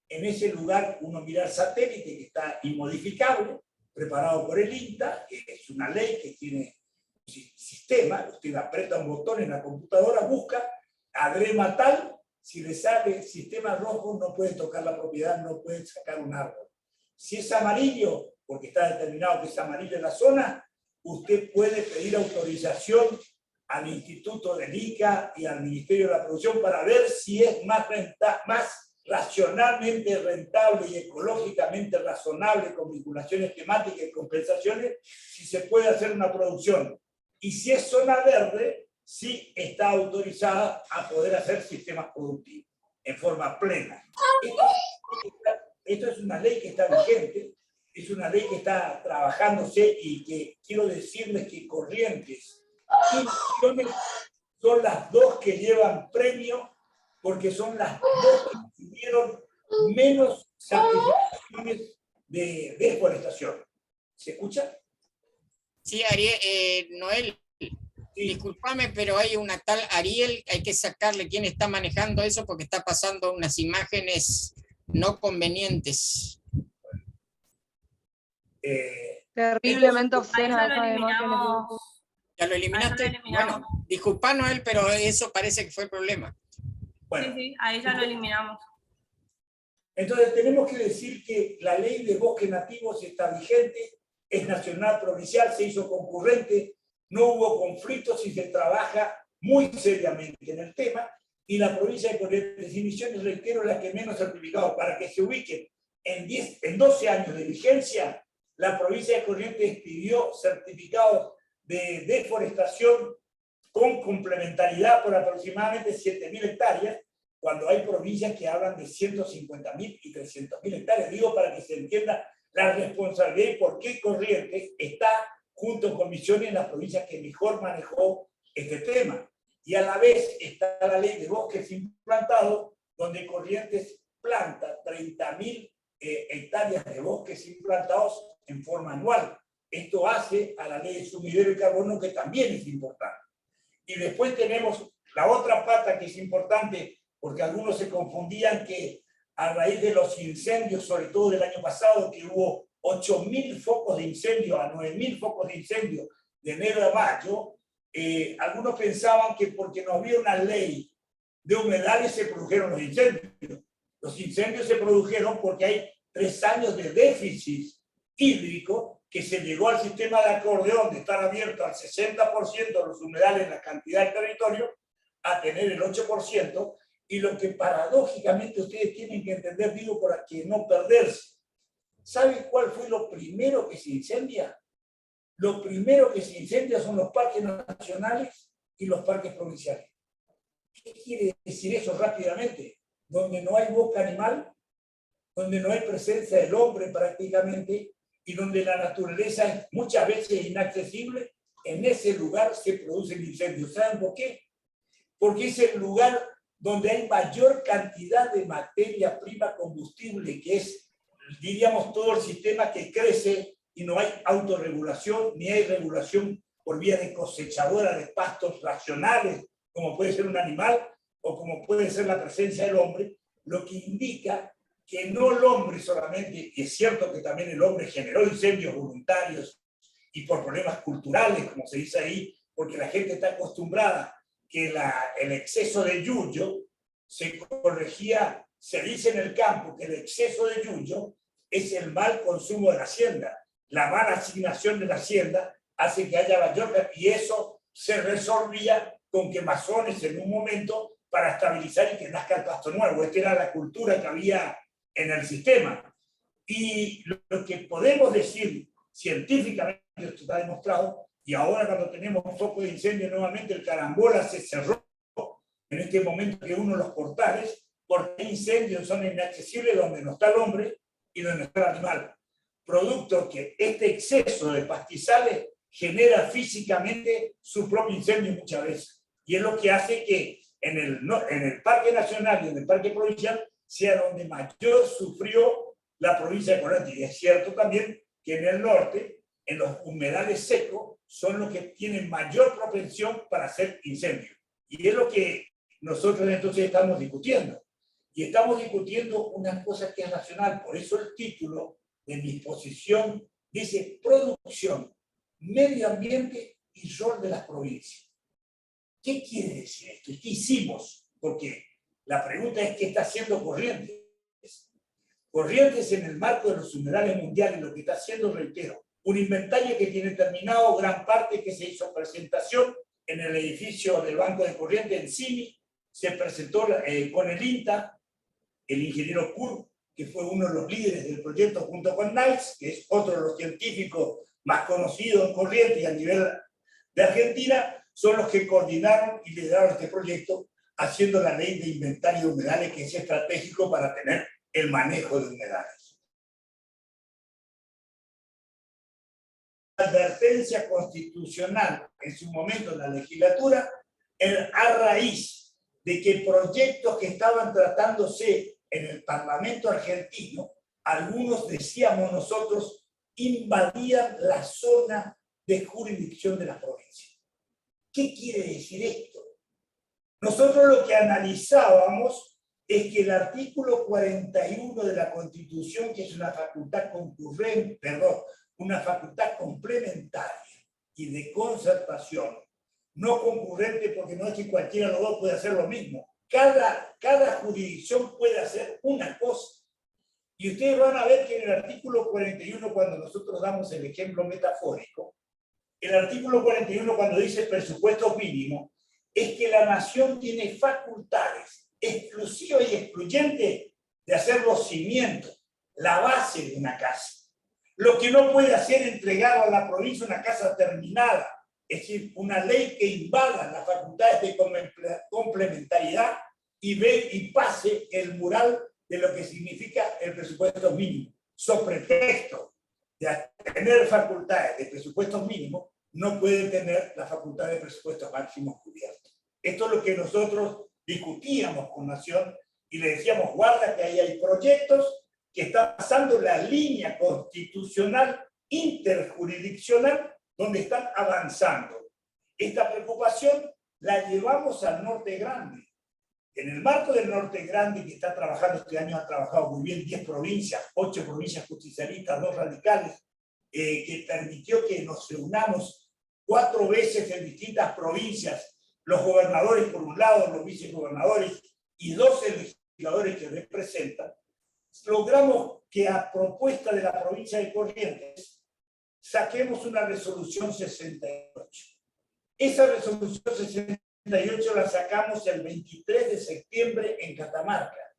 en ese lugar uno mira el satélite que está inmodificable, preparado por el INTA, que es una ley que tiene un sistema, usted aprieta un botón en la computadora, busca, agrema tal, si le sale sistema rojo no puede tocar la propiedad, no puede sacar un árbol. Si es amarillo, porque está determinado que es amarillo en la zona, usted puede pedir autorización al Instituto del ICA y al Ministerio de la Producción para ver si es más racionalmente rentable y ecológicamente razonable, con vinculaciones temáticas y compensaciones, si se puede hacer una producción. Y si es zona verde, sí está autorizada a poder hacer sistemas productivos en forma plena. Esto es una ley que está vigente, es una ley que está trabajándose, y que quiero decirles que Corrientes y Misiones son las dos que llevan premio, porque son las dos que tuvieron menos certificaciones de deforestación. ¿Se escucha? Sí, Ariel, Noel, Sí. discúlpame, pero hay una tal Ariel, hay que sacarle quién está manejando eso, porque está pasando unas imágenes no convenientes. Terriblemente Ahí obsceno. ya lo eliminamos. ¿Ya lo eliminaste? Ahí ya lo eliminamos. Bueno, disculpa, Noel, pero eso parece que fue el problema. Bueno, Sí, sí, ahí ya lo eliminamos. entonces tenemos que decir que la ley de bosques nativos está vigente, es nacional, provincial, se hizo concurrente, no hubo conflictos y se trabaja muy seriamente en el tema, y la provincia de Corrientes y Misiones, reitero, es la que menos certificados. Para que se ubiquen en 12 años de vigencia, la provincia de Corrientes pidió certificados de deforestación con complementariedad por aproximadamente 7.000 hectáreas, cuando hay provincias que hablan de 150.000 y 300.000 hectáreas. Digo, para que se entienda la responsabilidad y por qué Corrientes está junto con Misiones en las provincias que mejor manejó este tema. Y a la vez está la ley de bosques implantados, donde Corrientes planta 30.000 hectáreas de bosques implantados en forma anual. Esto hace a la ley de sumidero y carbono, que también es importante. Y después tenemos la otra pata que es importante, porque algunos se confundían que a raíz de los incendios, sobre todo del año pasado, que hubo 8.000 focos de incendio a 9.000 focos de incendio de enero a mayo, algunos pensaban que porque no había una ley de humedales se produjeron los incendios. Los incendios se produjeron porque hay 3 años de déficit hídrico, que se llegó al sistema de acordeón de estar abierto al 60% de los humedales en la cantidad del territorio a tener el 8%, y lo que paradójicamente ustedes tienen que entender, digo, para que no perderse. ¿Saben cuál fue lo primero que se incendia? Lo primero que se incendia son los parques nacionales y los parques provinciales. ¿Qué quiere decir eso rápidamente? Donde no hay boca animal, donde no hay presencia del hombre prácticamente, y donde la naturaleza es muchas veces inaccesible, en ese lugar se producen incendios. ¿Saben por qué? Porque es el lugar donde hay mayor cantidad de materia prima combustible, que es, diríamos, todo el sistema que crece, y no hay autorregulación, ni hay regulación por vía de cosechadora de pastos racionales, como puede ser un animal, o como puede ser la presencia del hombre, lo que indica que no el hombre solamente, y es cierto que también el hombre generó incendios voluntarios y por problemas culturales, como se dice ahí, porque la gente está acostumbrada que el exceso de yuyo se corregía, se dice en el campo que el exceso de yuyo es el mal consumo de la hacienda. La mala asignación de la hacienda hace que haya mayor, y eso se resolvía con quemazones en un momento para estabilizar y que nazca el pasto nuevo. Esta era la cultura que había en el sistema. Y lo que podemos decir científicamente, esto está demostrado, y ahora cuando tenemos un foco de incendio nuevamente, el carambola se cerró en este momento que uno de los portales, porque incendios son inaccesibles donde no está el hombre y donde no está el animal. Producto que este exceso de pastizales genera físicamente su propio incendio muchas veces. Y es lo que hace que en el Parque Nacional y en el Parque Provincial sea donde mayor sufrió la provincia de Corrientes. Y es cierto también que en el norte, en los humedales secos, son los que tienen mayor propensión para hacer incendios. Y es lo que nosotros entonces estamos discutiendo. Y estamos discutiendo una cosa que es nacional. Por eso el título de mi exposición dice producción, medio ambiente y rol de las provincias. ¿Qué quiere decir esto? ¿Qué hicimos? Porque la pregunta es ¿qué está haciendo Corrientes? Corrientes en el marco de los humedales mundiales, lo que está haciendo, reitero, un inventario que tiene terminado gran parte, que se hizo presentación en el edificio del Banco de Corrientes en CIMI, se presentó con el INTA, el ingeniero Kur, que fue uno de los líderes del proyecto junto con NICE, que es otro de los científicos más conocidos en Corrientes y a nivel de Argentina, son los que coordinaron y lideraron este proyecto, haciendo la ley de inventario de humedales, que es estratégico para tener el manejo de humedales. La advertencia constitucional en su momento en la legislatura, a raíz de que proyectos que estaban tratándose en el Parlamento argentino, algunos, decíamos nosotros, invadían la zona de jurisdicción de la provincia. ¿Qué quiere decir esto? Nosotros lo que analizábamos es que el artículo 41 de la Constitución, que es una facultad concurrente, una facultad complementaria y de concertación, no concurrente porque no es que cualquiera de los dos puede hacer lo mismo. Cada jurisdicción puede hacer una cosa. Y ustedes van a ver que en el artículo 41, cuando nosotros damos el ejemplo metafórico, el artículo 41 cuando dice presupuesto mínimo, es que la nación tiene facultades exclusivas y excluyentes de hacer los cimientos, la base de una casa. Lo que no puede hacer es entregar a la provincia una casa terminada, es decir, una ley que invada las facultades de complementariedad y pase el mural de lo que significa el presupuesto mínimo. Sobre pretexto de tener facultades de presupuestos mínimos, no puede tener la facultad de presupuestos máximos cubiertos. Esto es lo que nosotros discutíamos con Nación y le decíamos, guarda que ahí hay proyectos que están pasando la línea constitucional interjurisdiccional donde están avanzando. Esta preocupación la llevamos al Norte Grande. En el marco del Norte Grande, que está trabajando este año, ha trabajado muy bien 10 provincias, 8 provincias justicialistas, 2 radicales, que permitió que nos reunamos 4 veces en distintas provincias, los gobernadores por un lado, los vicegobernadores y 12 legisladores que representan. Logramos que a propuesta de la provincia de Corrientes saquemos una resolución 68. Esa resolución 68 la sacamos el 23 de septiembre en Catamarca,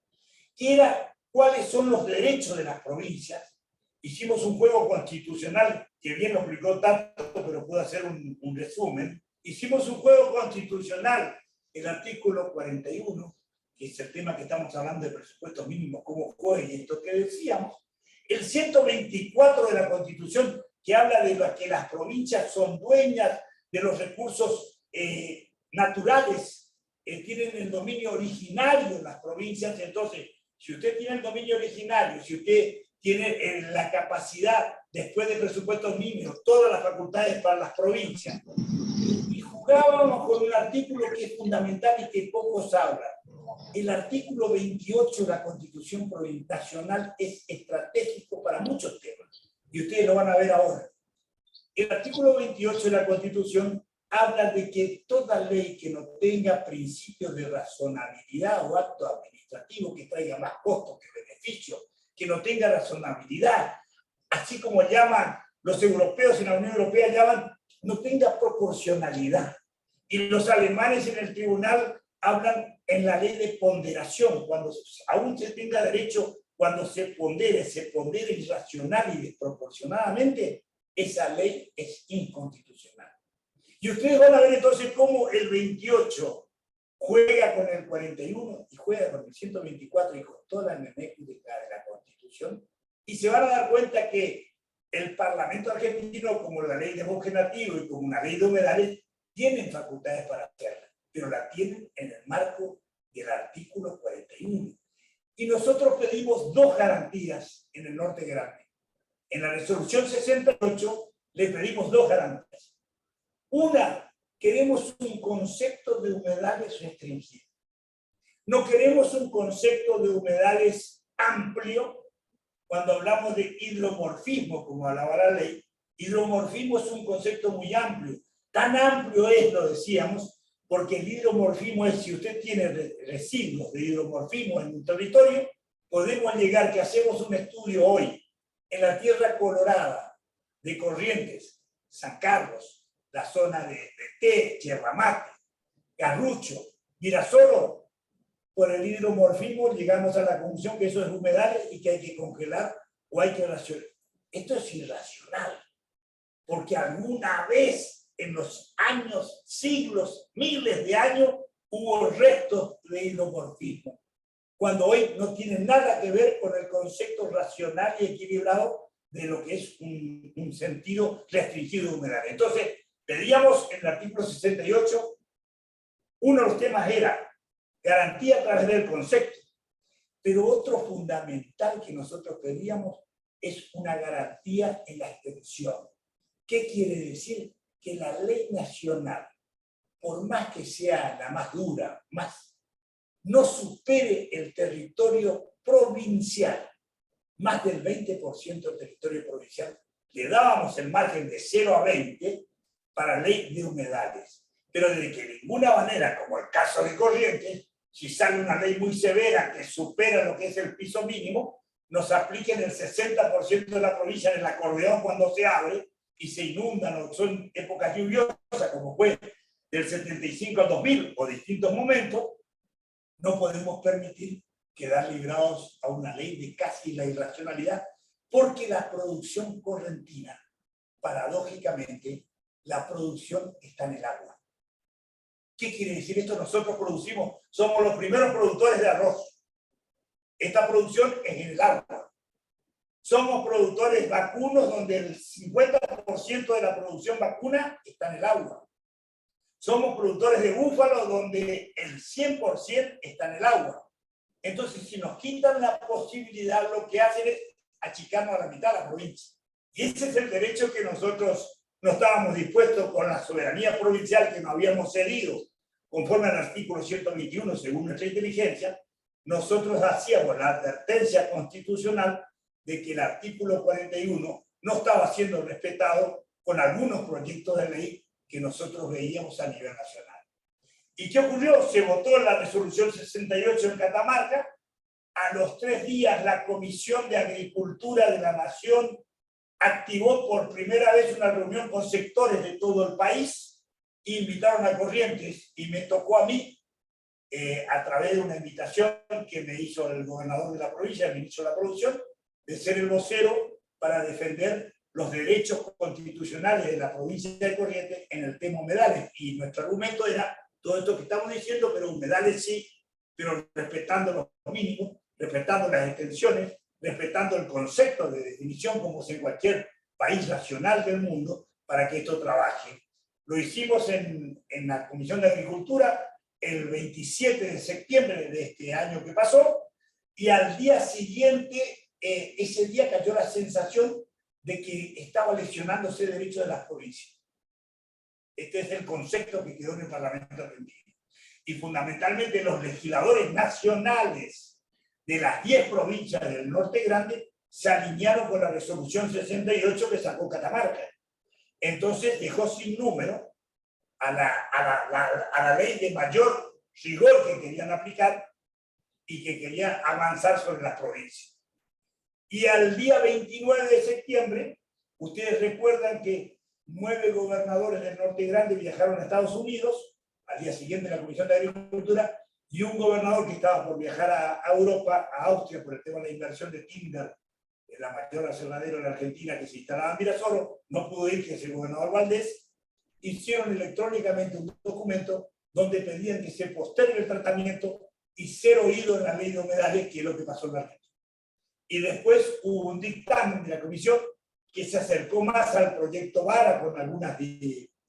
que era cuáles son los derechos de las provincias. Hicimos un juego constitucional, que bien lo explicó tanto, pero puedo hacer un resumen. Hicimos un juego constitucional, el artículo 41, que es el tema que estamos hablando de presupuestos mínimos, cómo fue y esto que decíamos. El 124 de la Constitución, que habla de que las provincias son dueñas de los recursos naturales, tienen el dominio originario en las provincias. Entonces, si usted tiene el dominio originario, si usted tiene la capacidad, después de presupuestos mínimos, todas las facultades para las provincias, y jugábamos con un artículo que es fundamental y que pocos hablan. El artículo 28 de la Constitución Nacional es estratégico para muchos temas, y ustedes lo van a ver ahora. El artículo 28 de la Constitución habla de que toda ley que no tenga principios de razonabilidad o acto administrativo que traiga más costos que beneficios, que no tenga razonabilidad, así como llaman los europeos en la Unión Europea, llaman no tenga proporcionalidad. Y los alemanes en el tribunal hablan en la ley de ponderación, cuando aún se tenga derecho, cuando se pondere irracional y desproporcionadamente, esa ley es inconstitucional. Y ustedes van a ver entonces cómo el 28 juega con el 41 y juega con el 124 y con toda la menéctica de la Constitución, y se van a dar cuenta que el Parlamento argentino, como la ley de bosque nativo y como una ley de humedales, tienen facultades para hacerla, pero la tienen en el marco del artículo 41. Y nosotros pedimos dos garantías en el Norte Grande. En la resolución 68 le pedimos dos garantías. Una, queremos un concepto de humedales restringido. No queremos un concepto de humedales amplio. Cuando hablamos de hidromorfismo, como hablaba la ley, hidromorfismo es un concepto muy amplio. Tan amplio es, lo decíamos, porque el hidromorfismo es, si usted tiene residuos de hidromorfismo en un territorio, podemos llegar, que hacemos un estudio hoy, en la Tierra Colorada, de Corrientes, San Carlos, la zona de Té, Yerramate, Garrucho, Mirasolo, por el hidromorfismo llegamos a la conclusión que eso es humedales y que hay que congelar o hay que racionar. Esto es irracional, porque alguna vez en los años, siglos, miles de años, hubo restos de hidromorfismo, cuando hoy no tienen nada que ver con el concepto racional y equilibrado de lo que es un sentido restringido de humedales. Entonces, pedíamos en el artículo 68, uno de los temas era garantía a través del concepto, pero otro fundamental que nosotros pedíamos es una garantía en la extensión. ¿Qué quiere decir? Que la ley nacional, por más que sea la más dura, no supere el territorio provincial, más del 20% del territorio provincial. Le dábamos el margen de 0 a 20 para ley de humedales, pero de que de ninguna manera, como el caso de Corrientes, si sale una ley muy severa que supera lo que es el piso mínimo, nos apliquen el 60% de la provincia en el acordeón cuando se abre y se inundan o son épocas lluviosas, como fue del 75 al 2000 o distintos momentos. No podemos permitir quedar librados a una ley de casi la irracionalidad, porque la producción correntina, paradójicamente, la producción está en el agua. ¿Qué quiere decir esto? Nosotros producimos, somos los primeros productores de arroz. Esta producción es en el agua. Somos productores vacunos, donde el 50% de la producción vacuna está en el agua. Somos productores de búfalo, donde el 100% está en el agua. Entonces, si nos quitan la posibilidad, lo que hacen es achicarnos a la mitad de la provincia. Y ese es el derecho que nosotros no estábamos dispuestos, con la soberanía provincial que nos habíamos cedido conforme al artículo 121, según nuestra inteligencia. Nosotros hacíamos la advertencia constitucional de que el artículo 41 no estaba siendo respetado con algunos proyectos de ley que nosotros veíamos a nivel nacional. ¿Y qué ocurrió? Se votó la resolución 68 en Catamarca. A los 3 días la Comisión de Agricultura de la Nación activó por primera vez una reunión con sectores de todo el país, invitaron a Corrientes y me tocó a mí, a través de una invitación que me hizo el gobernador de la provincia, el ministro de la Producción, de ser el vocero para defender los derechos constitucionales de la provincia de Corrientes en el tema humedales. Y nuestro argumento era todo esto que estamos diciendo, pero humedales sí, pero respetando los mínimos, respetando las extensiones, respetando el concepto de definición como es en cualquier país racional del mundo, para que esto trabaje. Lo hicimos en la Comisión de Agricultura el 27 de septiembre de este año que pasó, y al día siguiente, ese día cayó la sensación de que estaba lesionándose el derecho de las provincias. Este es el concepto que quedó en el Parlamento argentino. Y fundamentalmente los legisladores nacionales de las 10 provincias del Norte Grande se alinearon con la resolución 68 que sacó Catamarca. Entonces dejó sin número a la ley de mayor rigor que querían aplicar y que querían avanzar sobre las provincias. Y al día 29 de septiembre, ustedes recuerdan que 9 gobernadores del Norte Grande viajaron a Estados Unidos, al día siguiente en la Comisión de Agricultura, y un gobernador que estaba por viajar a Europa, a Austria, por el tema de la inversión de Timber, la mayor aserradero en la Argentina que se instalaba en Virasoro, no pudo ir, que es el gobernador Valdés. Hicieron electrónicamente un documento donde pedían que se postergue el tratamiento y ser oído en la ley de humedales, que es lo que pasó en la Argentina. Y después hubo un dictamen de la comisión que se acercó más al proyecto Vara con algunas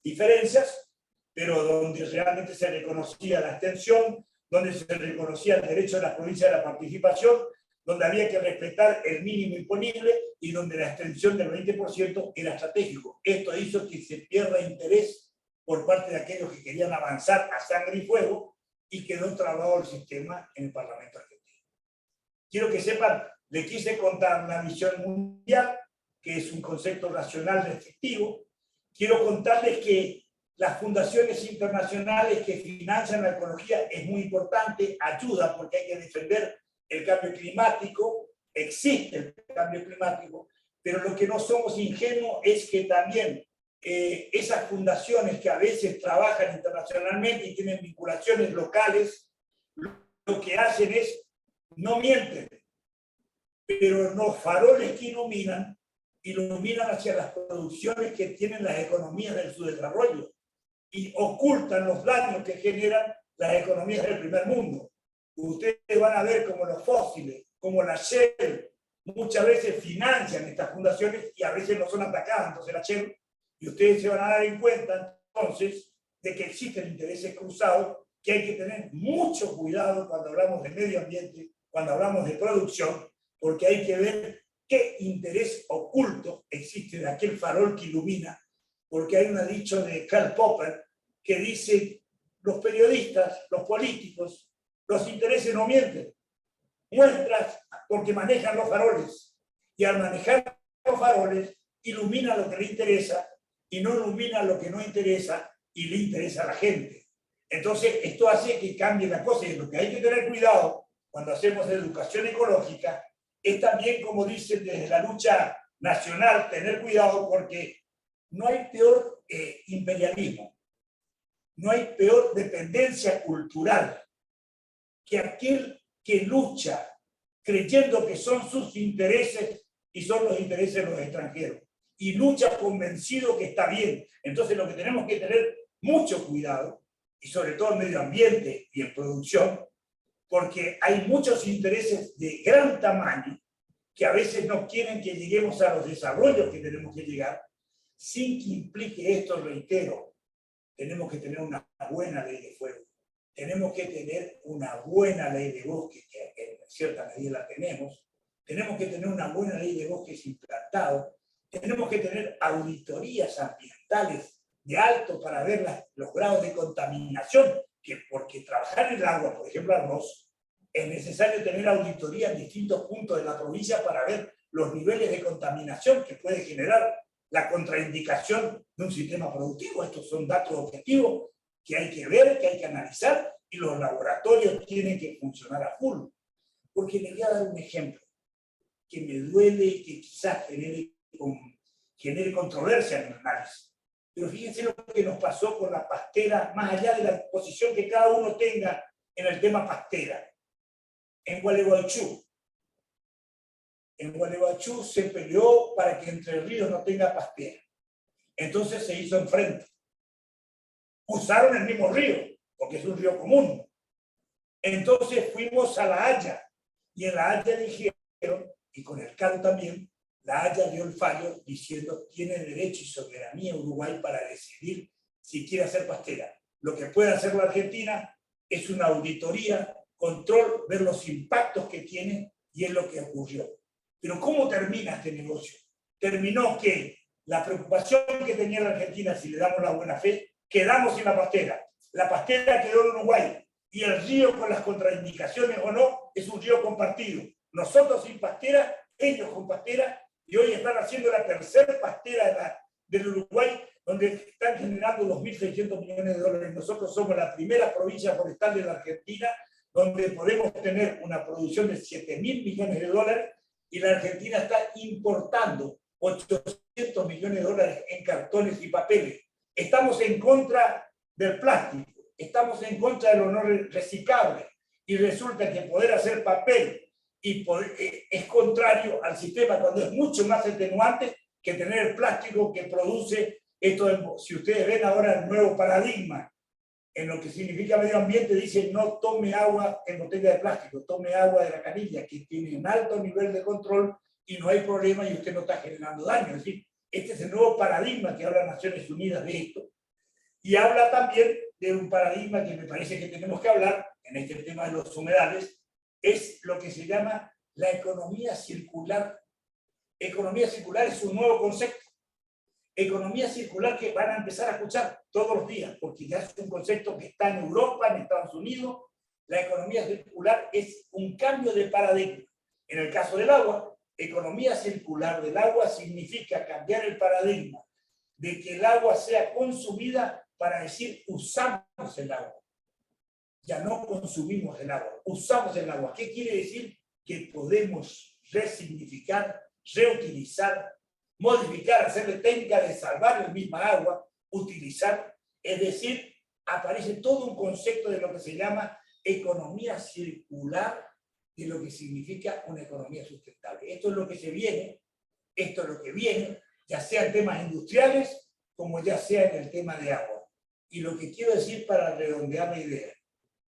diferencias, pero donde realmente se reconocía la extensión, donde se reconocía el derecho de las provincias a la participación, donde había que respetar el mínimo imponible y donde la extensión del 20% era estratégico. Esto hizo que se pierda interés por parte de aquellos que querían avanzar a sangre y fuego y quedó trabado el sistema en el Parlamento argentino. Quiero que sepan, les quise contar la visión mundial, que es un concepto racional restrictivo. Quiero contarles que las fundaciones internacionales que financian la ecología es muy importante, ayuda porque hay que defender el cambio climático, existe el cambio climático, pero lo que no somos ingenuos es que también esas fundaciones que a veces trabajan internacionalmente y tienen vinculaciones locales, lo que hacen es, no mienten, pero los faroles que iluminan hacia las producciones que tienen las economías del subdesarrollo y ocultan los daños que generan las economías del primer mundo. Ustedes van a ver como los fósiles, como la Shell, muchas veces financian estas fundaciones y a veces no son atacadas, entonces la Shell, y ustedes se van a dar en cuenta entonces de que existen intereses cruzados, que hay que tener mucho cuidado cuando hablamos de medio ambiente, cuando hablamos de producción, porque hay que ver qué interés oculto existe de aquel farol que ilumina, porque hay un dicho de Karl Popper que dice, los periodistas, los políticos, los intereses no mienten, muestras porque manejan los faroles, y al manejar los faroles ilumina lo que le interesa y no ilumina lo que no interesa y le interesa a la gente. Entonces esto hace que cambie la cosa, y lo que hay que tener cuidado cuando hacemos educación ecológica es también, como dicen desde la lucha nacional, tener cuidado porque no hay peor imperialismo, no hay peor dependencia cultural que aquel que lucha creyendo que son sus intereses y son los intereses de los extranjeros, y lucha convencido que está bien. Entonces lo que tenemos que tener mucho cuidado, y sobre todo en medio ambiente y en producción, porque hay muchos intereses de gran tamaño que a veces no quieren que lleguemos a los desarrollos que tenemos que llegar, sin que implique esto, reitero, tenemos que tener una buena ley de fuego. Tenemos que tener una buena ley de bosques, que en cierta medida la tenemos. Tenemos que tener una buena ley de bosques implantado. Tenemos que tener auditorías ambientales de alto para ver los grados de contaminación, porque trabajar en el agua, por ejemplo, arroz, es necesario tener auditoría en distintos puntos de la provincia para ver los niveles de contaminación que puede generar la contraindicación de un sistema productivo. Estos son datos objetivos que hay que ver, que hay que analizar, y los laboratorios tienen que funcionar a full. Porque les voy a dar un ejemplo que me duele y que quizás genere controversia en el análisis. Pero fíjense lo que nos pasó con la pastera, más allá de la posición que cada uno tenga en el tema pastera. En Gualeguaychú se peleó para que Entre Ríos no tenga pastera. Entonces se hizo enfrente. Usaron el mismo río, porque es un río común. Entonces fuimos a La Haya, y en La Haya dijeron, y con el CADU también, La Haya dio el fallo diciendo tiene derecho y soberanía Uruguay para decidir si quiere hacer pastera. Lo que puede hacer la Argentina es una auditoría, control, ver los impactos que tiene, y es lo que ocurrió. Pero ¿cómo termina este negocio? Terminó que la preocupación que tenía la Argentina, si le damos la buena fe, quedamos sin la pastera quedó en Uruguay, y el río con las contraindicaciones o no, es un río compartido. Nosotros sin pastera, ellos con pastera, y hoy están haciendo la tercera pastera del Uruguay, donde están generando 2.600 millones de dólares. Nosotros somos la primera provincia forestal de la Argentina donde podemos tener una producción de 7.000 millones de dólares y la Argentina está importando 800 millones de dólares en cartones y papeles. Estamos en contra del plástico, estamos en contra de lo no reciclable y resulta que poder hacer papel y es contrario al sistema cuando es mucho más atenuante que tener el plástico que produce esto. Si ustedes ven ahora el nuevo paradigma en lo que significa medio ambiente, dice no tome agua en botella de plástico, tome agua de la canilla, que tiene un alto nivel de control y no hay problema y usted no está generando daño. Es decir, este es el nuevo paradigma que habla Naciones Unidas de esto. Y habla también de un paradigma que me parece que tenemos que hablar en este tema de los humedales, es lo que se llama la economía circular. Economía circular es un nuevo concepto. Economía circular que van a empezar a escuchar todos los días, porque ya es un concepto que está en Europa, en Estados Unidos. La economía circular es un cambio de paradigma. En el caso del agua, economía circular del agua significa cambiar el paradigma de que el agua sea consumida para decir usamos el agua. Ya no consumimos el agua, usamos el agua. ¿Qué quiere decir? Que podemos resignificar, reutilizar, modificar, hacerle técnica de salvar el misma agua, utilizar. Es decir, aparece todo un concepto de lo que se llama economía circular, de lo que significa una economía sustentable. Esto es lo que se viene, esto es lo que viene, ya sea en temas industriales como ya sea en el tema de agua. Y lo que quiero decir para redondear la idea,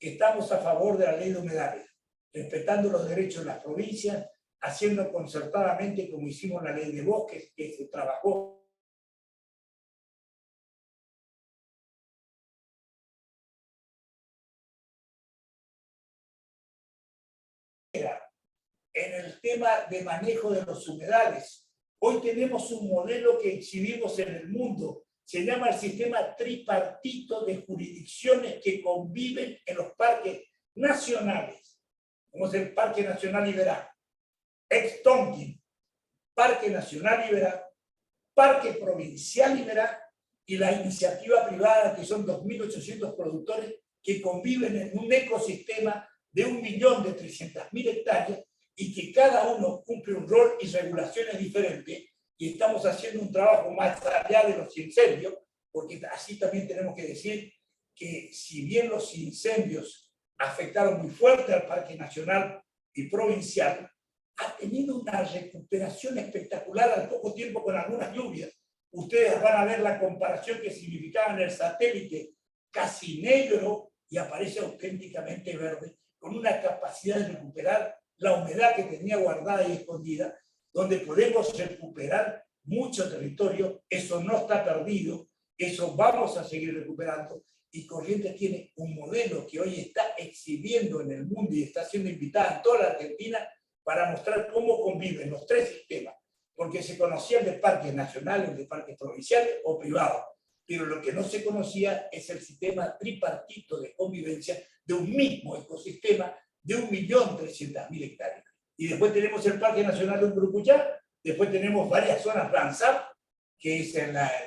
estamos a favor de la ley de humedales, respetando los derechos de las provincias, haciendo concertadamente como hicimos la ley de bosques, que se trabajó en el tema de manejo de los humedales. Hoy tenemos un modelo que exhibimos en el mundo, se llama el sistema tripartito de jurisdicciones que conviven en los parques nacionales, como es el Parque Nacional Iberá, ex-Tonkin, Parque Nacional Iberá, Parque Provincial Iberá y la iniciativa privada, que son 2.800 productores que conviven en un ecosistema de 1.300.000 hectáreas y que cada uno cumple un rol y regulaciones diferentes, y estamos haciendo un trabajo más allá de los incendios, porque así también tenemos que decir que si bien los incendios afectaron muy fuerte al Parque Nacional y Provincial, ha tenido una recuperación espectacular al poco tiempo con algunas lluvias. Ustedes van a ver la comparación que significaba en el satélite, casi negro, y aparece auténticamente verde, con una capacidad de recuperar la humedad que tenía guardada y escondida, donde podemos recuperar mucho territorio. Eso no está perdido, eso vamos a seguir recuperando, y Corrientes tiene un modelo que hoy está exhibiendo en el mundo y está siendo invitada en toda la Argentina para mostrar cómo conviven los tres sistemas, porque se conocían de parques nacionales, de parques provinciales o privados, pero lo que no se conocía es el sistema tripartito de convivencia de un mismo ecosistema de 1.300.000 hectáreas. Y después tenemos el Parque Nacional de Umbrucuyá, después tenemos varias zonas Ramsar, que es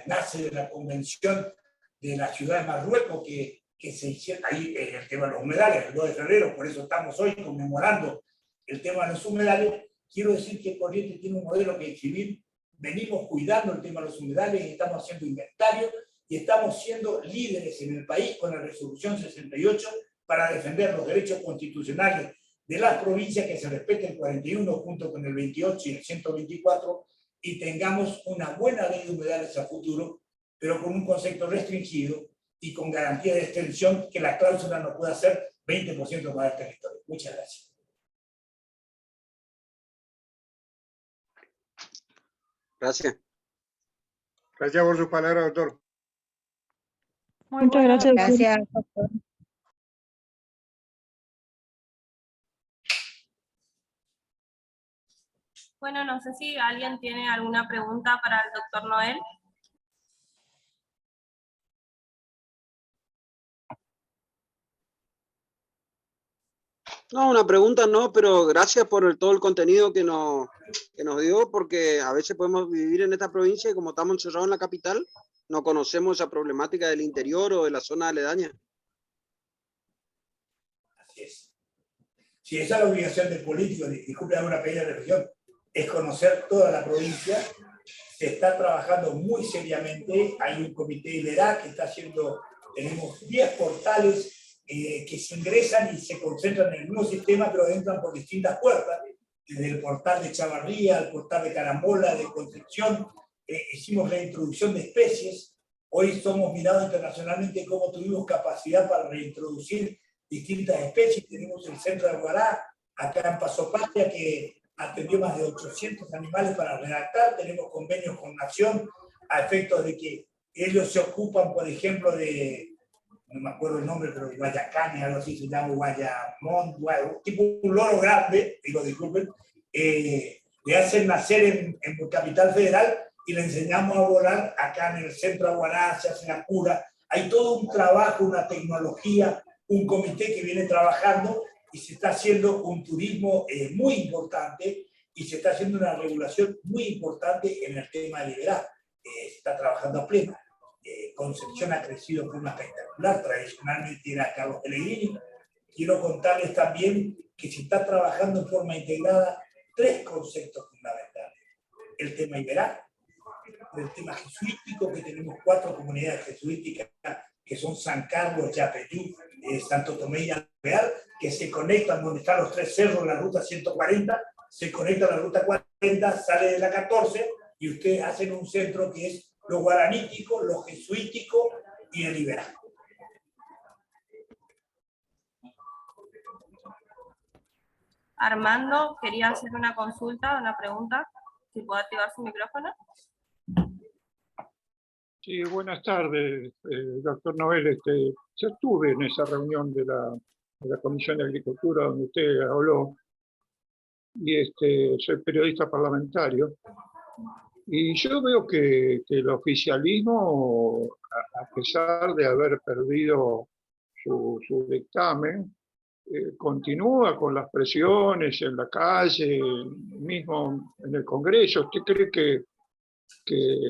nace de la convención de la ciudad de Marruecos, que se hicieron ahí el tema de los humedales, el 2 de febrero, por eso estamos hoy conmemorando el tema de los humedales. Quiero decir que Corrientes tiene un modelo que exhibir, venimos cuidando el tema de los humedales, estamos haciendo inventario y estamos siendo líderes en el país con la resolución 68 para defender los derechos constitucionales de las provincias, que se respete el 41 junto con el 28 y el 124, y tengamos una buena ley de humedales a futuro, pero con un concepto restringido y con garantía de extensión, que la cláusula no pueda ser 20% para el territorio. Muchas gracias. Gracias. Gracias por sus palabras, doctor. Muchas gracias. Gracias, doctor. Bueno, no sé si alguien tiene alguna pregunta para el doctor Noel. No, una pregunta no, pero gracias por todo el contenido que nos dio, porque a veces podemos vivir en esta provincia y como estamos encerrados en la capital, no conocemos esa problemática del interior o de la zona aledaña. Así es. Si esa es la obligación del político, disculpe una pequeña reflexión, es conocer toda la provincia. Se está trabajando muy seriamente, hay un comité de IBERAC que está haciendo, tenemos 10 portales que se ingresan y se concentran en el mismo sistema, pero entran por distintas puertas, desde el portal de Chavarría, el portal de Carambola, de Concepción, hicimos la introducción de especies, hoy somos mirados internacionalmente como tuvimos capacidad para reintroducir distintas especies, tenemos el centro de Aguará, acá en Paso Patria, que atendió más de 800 animales para redactar, tenemos convenios con Nación a efectos de que ellos se ocupan, por ejemplo, de, no me acuerdo el nombre, pero Guayacán, algo así se llama, Guayamón, tipo un loro grande, digo, disculpen, le hacen nacer en Capital Federal y le enseñamos a volar acá en el centro de Aguará, se hace la cura, hay todo un trabajo, una tecnología, un comité que viene trabajando y se está haciendo un turismo muy importante y se está haciendo una regulación muy importante en el tema de liberar. Se está trabajando a pleno. Concepción ha crecido de forma espectacular, tradicionalmente era Carlos Pellegrini. Quiero contarles también que se está trabajando en forma integrada 3 conceptos fundamentales. El tema Iberá, el tema jesuítico, que tenemos 4 comunidades jesuíticas que son San Carlos, Yapeyú, Santo Tomé y Alvear, que se conectan donde están los 3 cerros en la ruta 140, se conecta a la ruta 40, sale de la 14 y ustedes hacen un centro que es lo guaranítico, lo jesuítico y el liberal. Armando quería hacer una consulta, una pregunta, si puede activar su micrófono. Sí, buenas tardes, doctor Noel. Yo estuve en esa reunión de la Comisión de Agricultura donde usted habló, y soy periodista parlamentario, y yo veo que el oficialismo, a pesar de haber perdido su dictamen, continúa con las presiones en la calle, mismo en el Congreso. ¿Usted cree que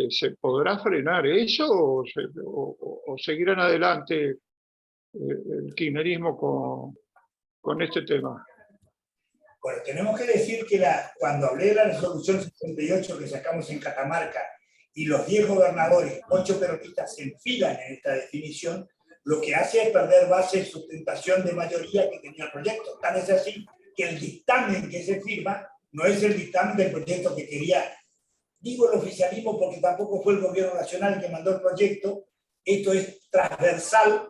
se podrá frenar eso o seguirán adelante el kirchnerismo con este tema? Bueno, tenemos que decir que cuando hablé de la resolución 68 que sacamos en Catamarca y los 10 gobernadores, 8 peronistas se enfilan en esta definición, lo que hace es perder base de sustentación de mayoría que tenía el proyecto. Tal es así que el dictamen que se firma no es el dictamen del proyecto que quería. Digo el oficialismo porque tampoco fue el gobierno nacional el que mandó el proyecto. Esto es transversal.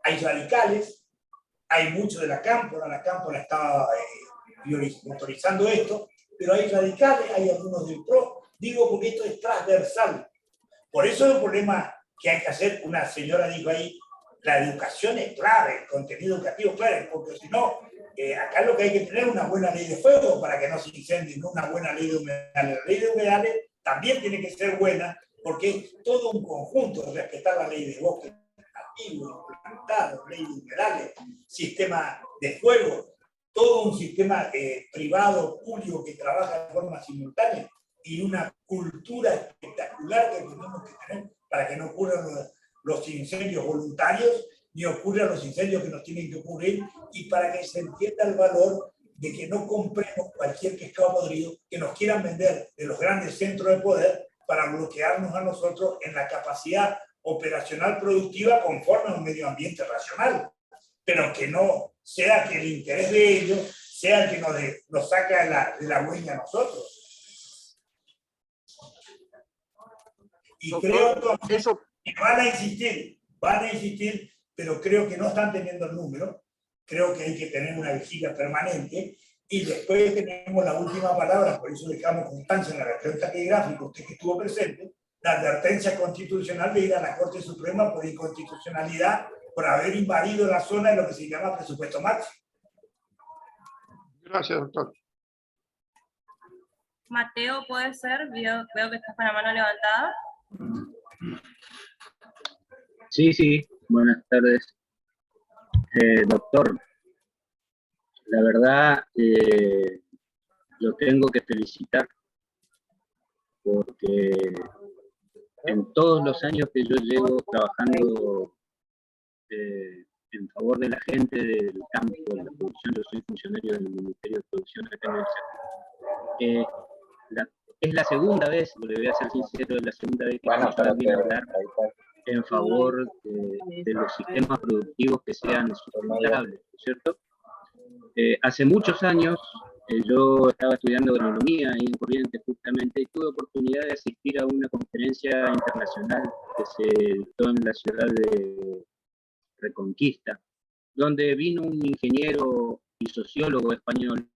Hay radicales, hay mucho de la Cámpora estaba motorizando esto, pero hay radicales, hay algunos del PRO. Digo porque esto es transversal. Por eso el problema que hay que hacer, una señora dijo ahí, la educación es clave, el contenido educativo es clave, porque si no, acá lo que hay que tener es una buena ley de fuego para que no se incendie, no una buena ley de humedales. La ley de humedales también tiene que ser buena, porque es todo un conjunto, respetar la ley de bosque nativo, implantado, ley de humedales, sistema de fuego, todo un sistema privado, público, que trabaja de forma simultánea, y una cultura espectacular que tenemos que tener para que no ocurran los incendios voluntarios, ni ocurran los incendios que nos tienen que ocurrir, y para que se entienda el valor de que no compremos cualquier pescado podrido que nos quieran vender de los grandes centros de poder para bloquearnos a nosotros en la capacidad operacional productiva conforme a un medio ambiente racional, pero que no sea que el interés de ellos sea el que nos saca de la huella a nosotros. Y creo que van a insistir, pero creo que no están teniendo el número. Creo que hay que tener una vigilia permanente, y después tenemos la última palabra, por eso dejamos constancia en la reacción taquigráfica, usted que estuvo presente, la advertencia constitucional de ir a la Corte Suprema por inconstitucionalidad, por haber invadido la zona de lo que se llama presupuesto máximo. Gracias, doctor. Mateo, ¿puede ser? Veo que estás con la mano levantada. Sí, buenas tardes. Doctor, la verdad lo tengo que felicitar porque en todos los años que yo llevo trabajando en favor de la gente del campo, de la producción, yo soy funcionario del Ministerio de Producción acá en el sector. Es la segunda vez, le voy a ser sincero, es la segunda vez que escucho a alguien hablar en favor de los sistemas productivos que sean sustentables, ¿no es cierto? Hace muchos años yo estaba estudiando agronomía ahí en Corrientes justamente y tuve oportunidad de asistir a una conferencia internacional que se dictó en la ciudad de Reconquista, donde vino un ingeniero y sociólogo español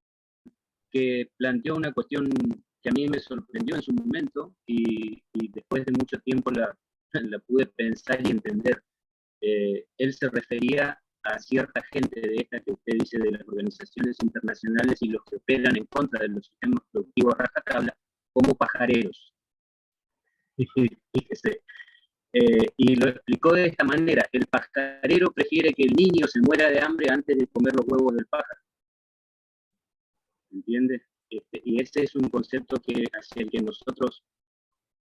que planteó una cuestión que a mí me sorprendió en su momento y después de mucho tiempo la pude pensar y entender. Él se refería a cierta gente de esta que usted dice de las organizaciones internacionales y los que operan en contra de los sistemas productivos rajatabla como pajareros. Fíjese. Y lo explicó de esta manera: el pajarero prefiere que el niño se muera de hambre antes de comer los huevos del pájaro. ¿Entiendes? Y ese es un concepto hacia el que nosotros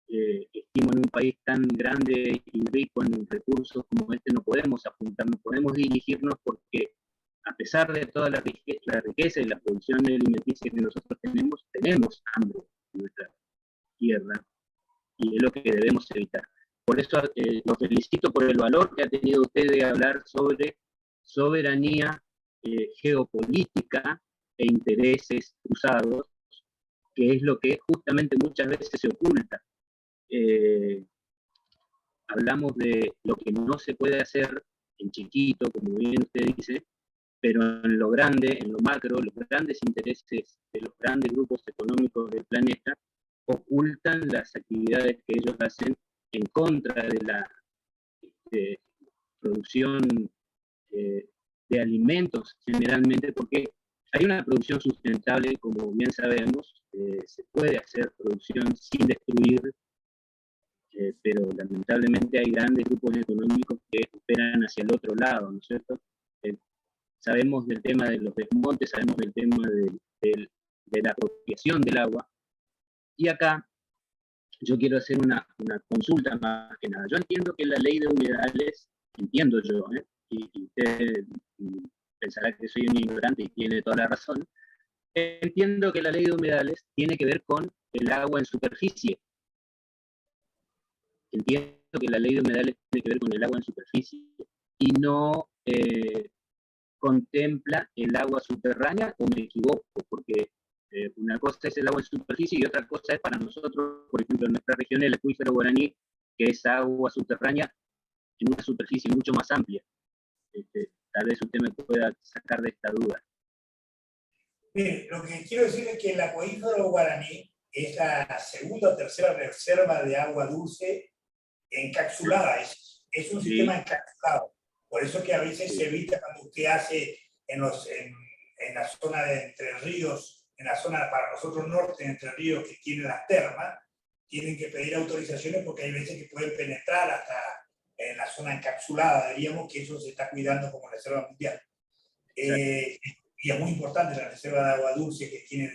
estimo en un país tan grande y rico en recursos como este no podemos apuntar, no podemos dirigirnos, porque a pesar de toda la riqueza y la producción alimenticia que nosotros tenemos hambre en nuestra tierra y es lo que debemos evitar. Por eso los felicito por el valor que ha tenido usted de hablar sobre soberanía geopolítica e intereses cruzados, que es lo que justamente muchas veces se oculta. Hablamos de lo que no se puede hacer en chiquito, como bien usted dice, pero en lo grande, en lo macro, los grandes intereses de los grandes grupos económicos del planeta ocultan las actividades que ellos hacen en contra de la producción de alimentos generalmente, porque hay una producción sustentable, como bien sabemos, se puede hacer producción sin destruir, pero lamentablemente hay grandes grupos económicos que operan hacia el otro lado, ¿no es cierto? Sabemos del tema de los desmontes, sabemos del tema de la apropiación del agua, y acá yo quiero hacer una consulta más que nada. Yo entiendo que la ley de humedales, entiendo yo, y usted pensará que soy un ignorante y tiene toda la razón, entiendo que la ley de humedales tiene que ver con el agua en superficie. Entiendo que la ley de humedales tiene que ver con el agua en superficie y no contempla el agua subterránea, o me equivoco, porque una cosa es el agua en superficie y otra cosa es para nosotros, por ejemplo, en nuestra región, el acuífero guaraní, que es agua subterránea en una superficie mucho más amplia. Tal vez usted me pueda sacar de esta duda. Mire, lo que quiero decir es que el acuífero guaraní es la segunda o tercera reserva de agua dulce encapsulada, es un sistema encapsulado. Por eso que a veces se evita cuando usted hace en la zona de Entre Ríos, en la zona para nosotros norte de Entre Ríos que tiene las termas, tienen que pedir autorizaciones porque hay veces que pueden penetrar hasta en la zona encapsulada, diríamos que eso se está cuidando como reserva mundial. Y es muy importante la reserva de agua dulce que tiene.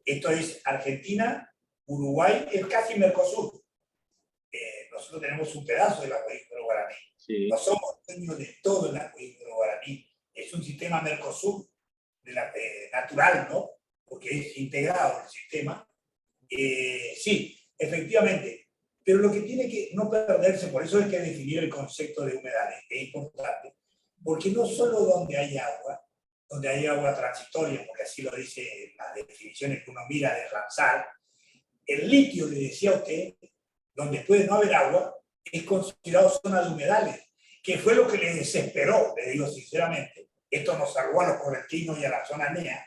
Esto es Argentina, Uruguay, es casi Mercosur. Nosotros tenemos un pedazo del acuífero guaraní. Sí. No somos dueños de todo el acuífero guaraní. Es un sistema Mercosur natural, ¿no? Porque es integrado el sistema. Sí, efectivamente. Pero lo que tiene que no perderse, por eso hay que definir el concepto de humedales, es importante. Porque no solo donde hay agua transitoria, porque así lo dice las definiciones que uno mira de Ramsar, el litio, le decía a usted, donde puede no haber agua, es considerado zona de humedales, que fue lo que le desesperó, le digo sinceramente. Esto nos salvó a los correntinos y a la zona NEA,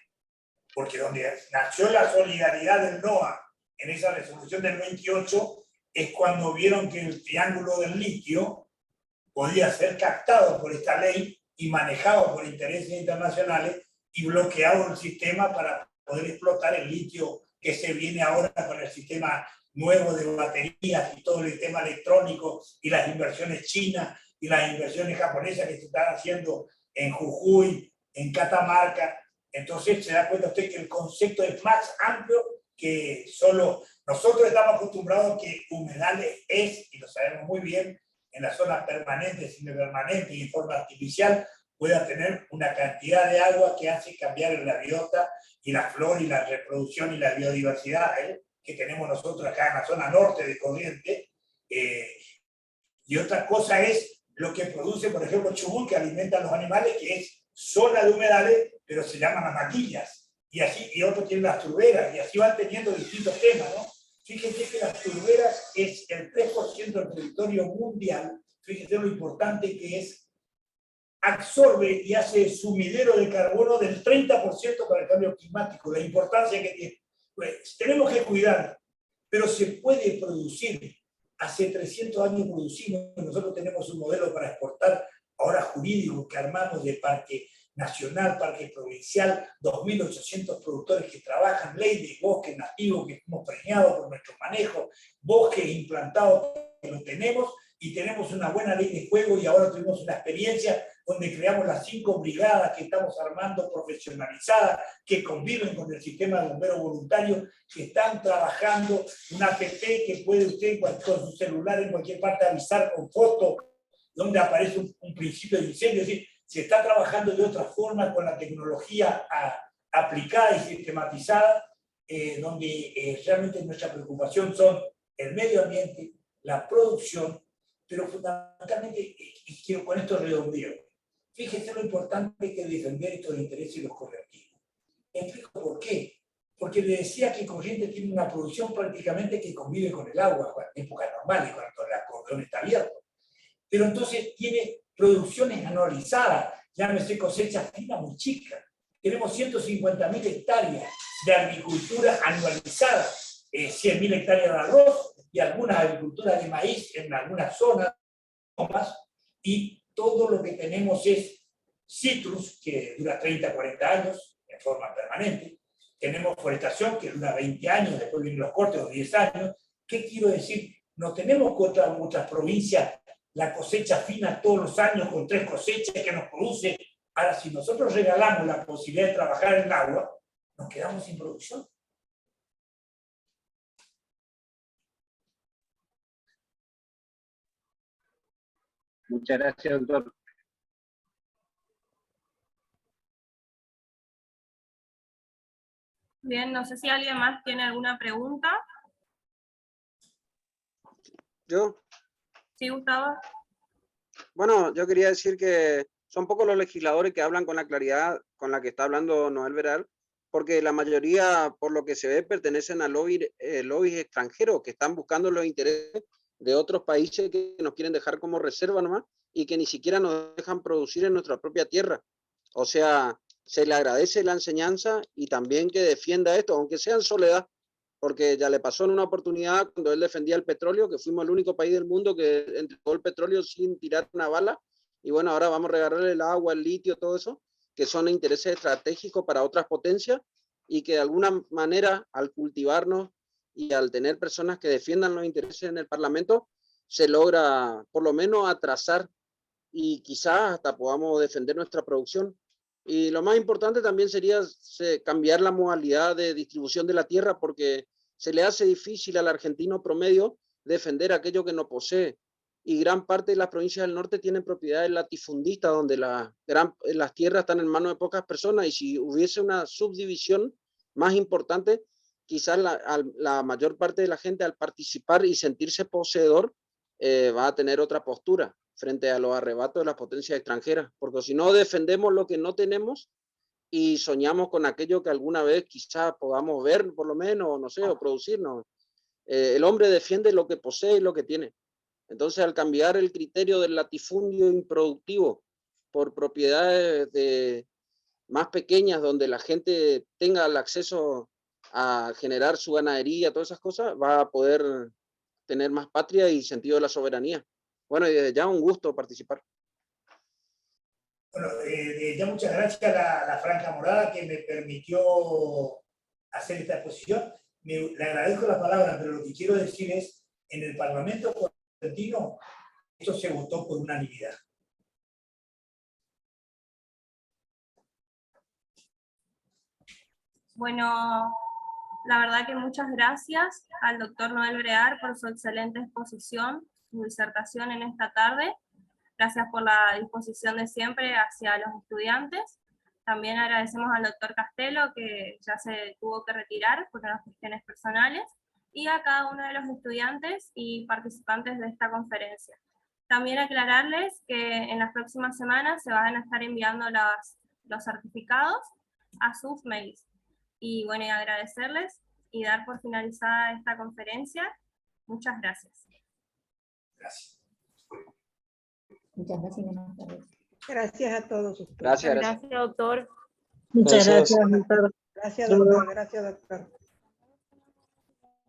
porque donde nació la solidaridad del NOA en esa resolución del 28 es cuando vieron que el triángulo del litio podía ser captado por esta ley y manejado por intereses internacionales y bloqueado el sistema para poder explotar el litio que se viene ahora con el sistema nuevo de baterías y todo el tema electrónico y las inversiones chinas y las inversiones japonesas que se están haciendo en Jujuy, en Catamarca. Entonces se da cuenta usted que el concepto es más amplio que solo nosotros estamos acostumbrados que humedales es, y lo sabemos muy bien, en las zonas permanentes, semipermanentes y en forma artificial, pueda tener una cantidad de agua que hace cambiar la biota y la flora y la reproducción y la biodiversidad que tenemos nosotros acá en la zona norte de Corrientes. Y otra cosa es lo que produce, por ejemplo, Chubut, que alimenta a los animales, que es zona de humedales, pero se llaman amaquillas. Y así, y otros tienen las turberas, y así van teniendo distintos temas, ¿no? Fíjense que las turberas es el 3% del territorio mundial. Fíjense lo importante que es. Absorbe y hace sumidero de carbono del 30% para el cambio climático. La importancia que tiene. Pues, tenemos que cuidar, pero se puede producir. Hace 300 años producimos, nosotros tenemos un modelo para exportar, ahora jurídico, que armamos de parque nacional, parque provincial, 2.800 productores que trabajan, ley de bosque nativo que hemos premiado por nuestro manejo, bosques implantados que lo tenemos, y tenemos una buena ley de juego, y ahora tuvimos una experiencia donde creamos las 5 brigadas que estamos armando profesionalizadas, que conviven con el sistema de bomberos voluntarios, que están trabajando, una app que puede usted con su celular en cualquier parte avisar con fotos, donde aparece un principio de incendio. Es decir, se está trabajando de otra forma con la tecnología aplicada y sistematizada, donde realmente nuestra preocupación son el medio ambiente, la producción, pero fundamentalmente, y quiero con esto redondeo, fíjense lo importante que es defender estos intereses y los correctivos. Explico por qué. Porque le decía que Corrientes tiene una producción prácticamente que convive con el agua en épocas normales, cuando el acordeón está abierto. Pero entonces tiene producciones anualizadas, llámese cosecha fina muy chica. Tenemos 150.000 hectáreas de agricultura anualizada, 100.000 hectáreas de arroz y algunas agriculturas de maíz en algunas zonas, y todo lo que tenemos es citrus, que dura 30, 40 años en forma permanente. Tenemos forestación, que dura 20 años, después vienen los cortes, o 10 años. ¿Qué quiero decir? No tenemos otras provincias la cosecha fina todos los años con 3 cosechas que nos produce. Ahora, si nosotros regalamos la posibilidad de trabajar en el agua, nos quedamos sin producción. Muchas gracias, doctor. Bien, no sé si alguien más tiene alguna pregunta. ¿Yo? Sí, Gustavo. Bueno, yo quería decir que son pocos los legisladores que hablan con la claridad con la que está hablando Noel Veral, porque la mayoría, por lo que se ve, pertenecen a lobbies extranjeros que están buscando los intereses de otros países que nos quieren dejar como reserva nomás y que ni siquiera nos dejan producir en nuestra propia tierra. O sea, se le agradece la enseñanza y también que defienda esto, aunque sea en soledad, porque ya le pasó en una oportunidad cuando él defendía el petróleo, que fuimos el único país del mundo que entregó el petróleo sin tirar una bala, y bueno, ahora vamos a regalarle el agua, el litio, todo eso, que son intereses estratégicos para otras potencias, y que de alguna manera, al cultivarnos y al tener personas que defiendan los intereses en el Parlamento, se logra por lo menos atrasar y quizás hasta podamos defender nuestra producción. Y lo más importante también sería cambiar la modalidad de distribución de la tierra, porque se le hace difícil al argentino promedio defender aquello que no posee. Y gran parte de las provincias del norte tienen propiedades latifundistas, donde las tierras están en manos de pocas personas, y si hubiese una subdivisión más importante, quizás la mayor parte de la gente, al participar y sentirse poseedor, va a tener otra postura frente a los arrebatos de las potencias extranjeras, porque si no defendemos lo que no tenemos y soñamos con aquello que alguna vez quizás podamos ver, por lo menos, no sé, o producirnos. El hombre defiende lo que posee y lo que tiene. Entonces, al cambiar el criterio del latifundio improductivo por propiedades más pequeñas, donde la gente tenga el acceso a generar su ganadería, todas esas cosas, va a poder tener más patria y sentido de la soberanía. Bueno, y desde ya un gusto participar. Bueno, ya muchas gracias a la Franja Morada que me permitió hacer esta exposición. Le agradezco la palabra, pero lo que quiero decir es, en el Parlamento argentino, esto se votó por unanimidad. Bueno, La verdad que muchas gracias al doctor Noel Brear por su excelente exposición, su disertación en esta tarde. Gracias por la disposición de siempre hacia los estudiantes. También agradecemos al doctor Castelo, que ya se tuvo que retirar por unas cuestiones personales, y a cada uno de los estudiantes y participantes de esta conferencia. También aclararles que en las próximas semanas se van a estar enviando los certificados a sus mails. Y bueno, y agradecerles y dar por finalizada esta conferencia. Muchas gracias. Gracias. Muchas gracias. Buenas tardes. Gracias a todos ustedes. Gracias. Gracias, doctor. Muchas Gracias. gracias, doctor. Gracias, doctor. Gracias, doctor.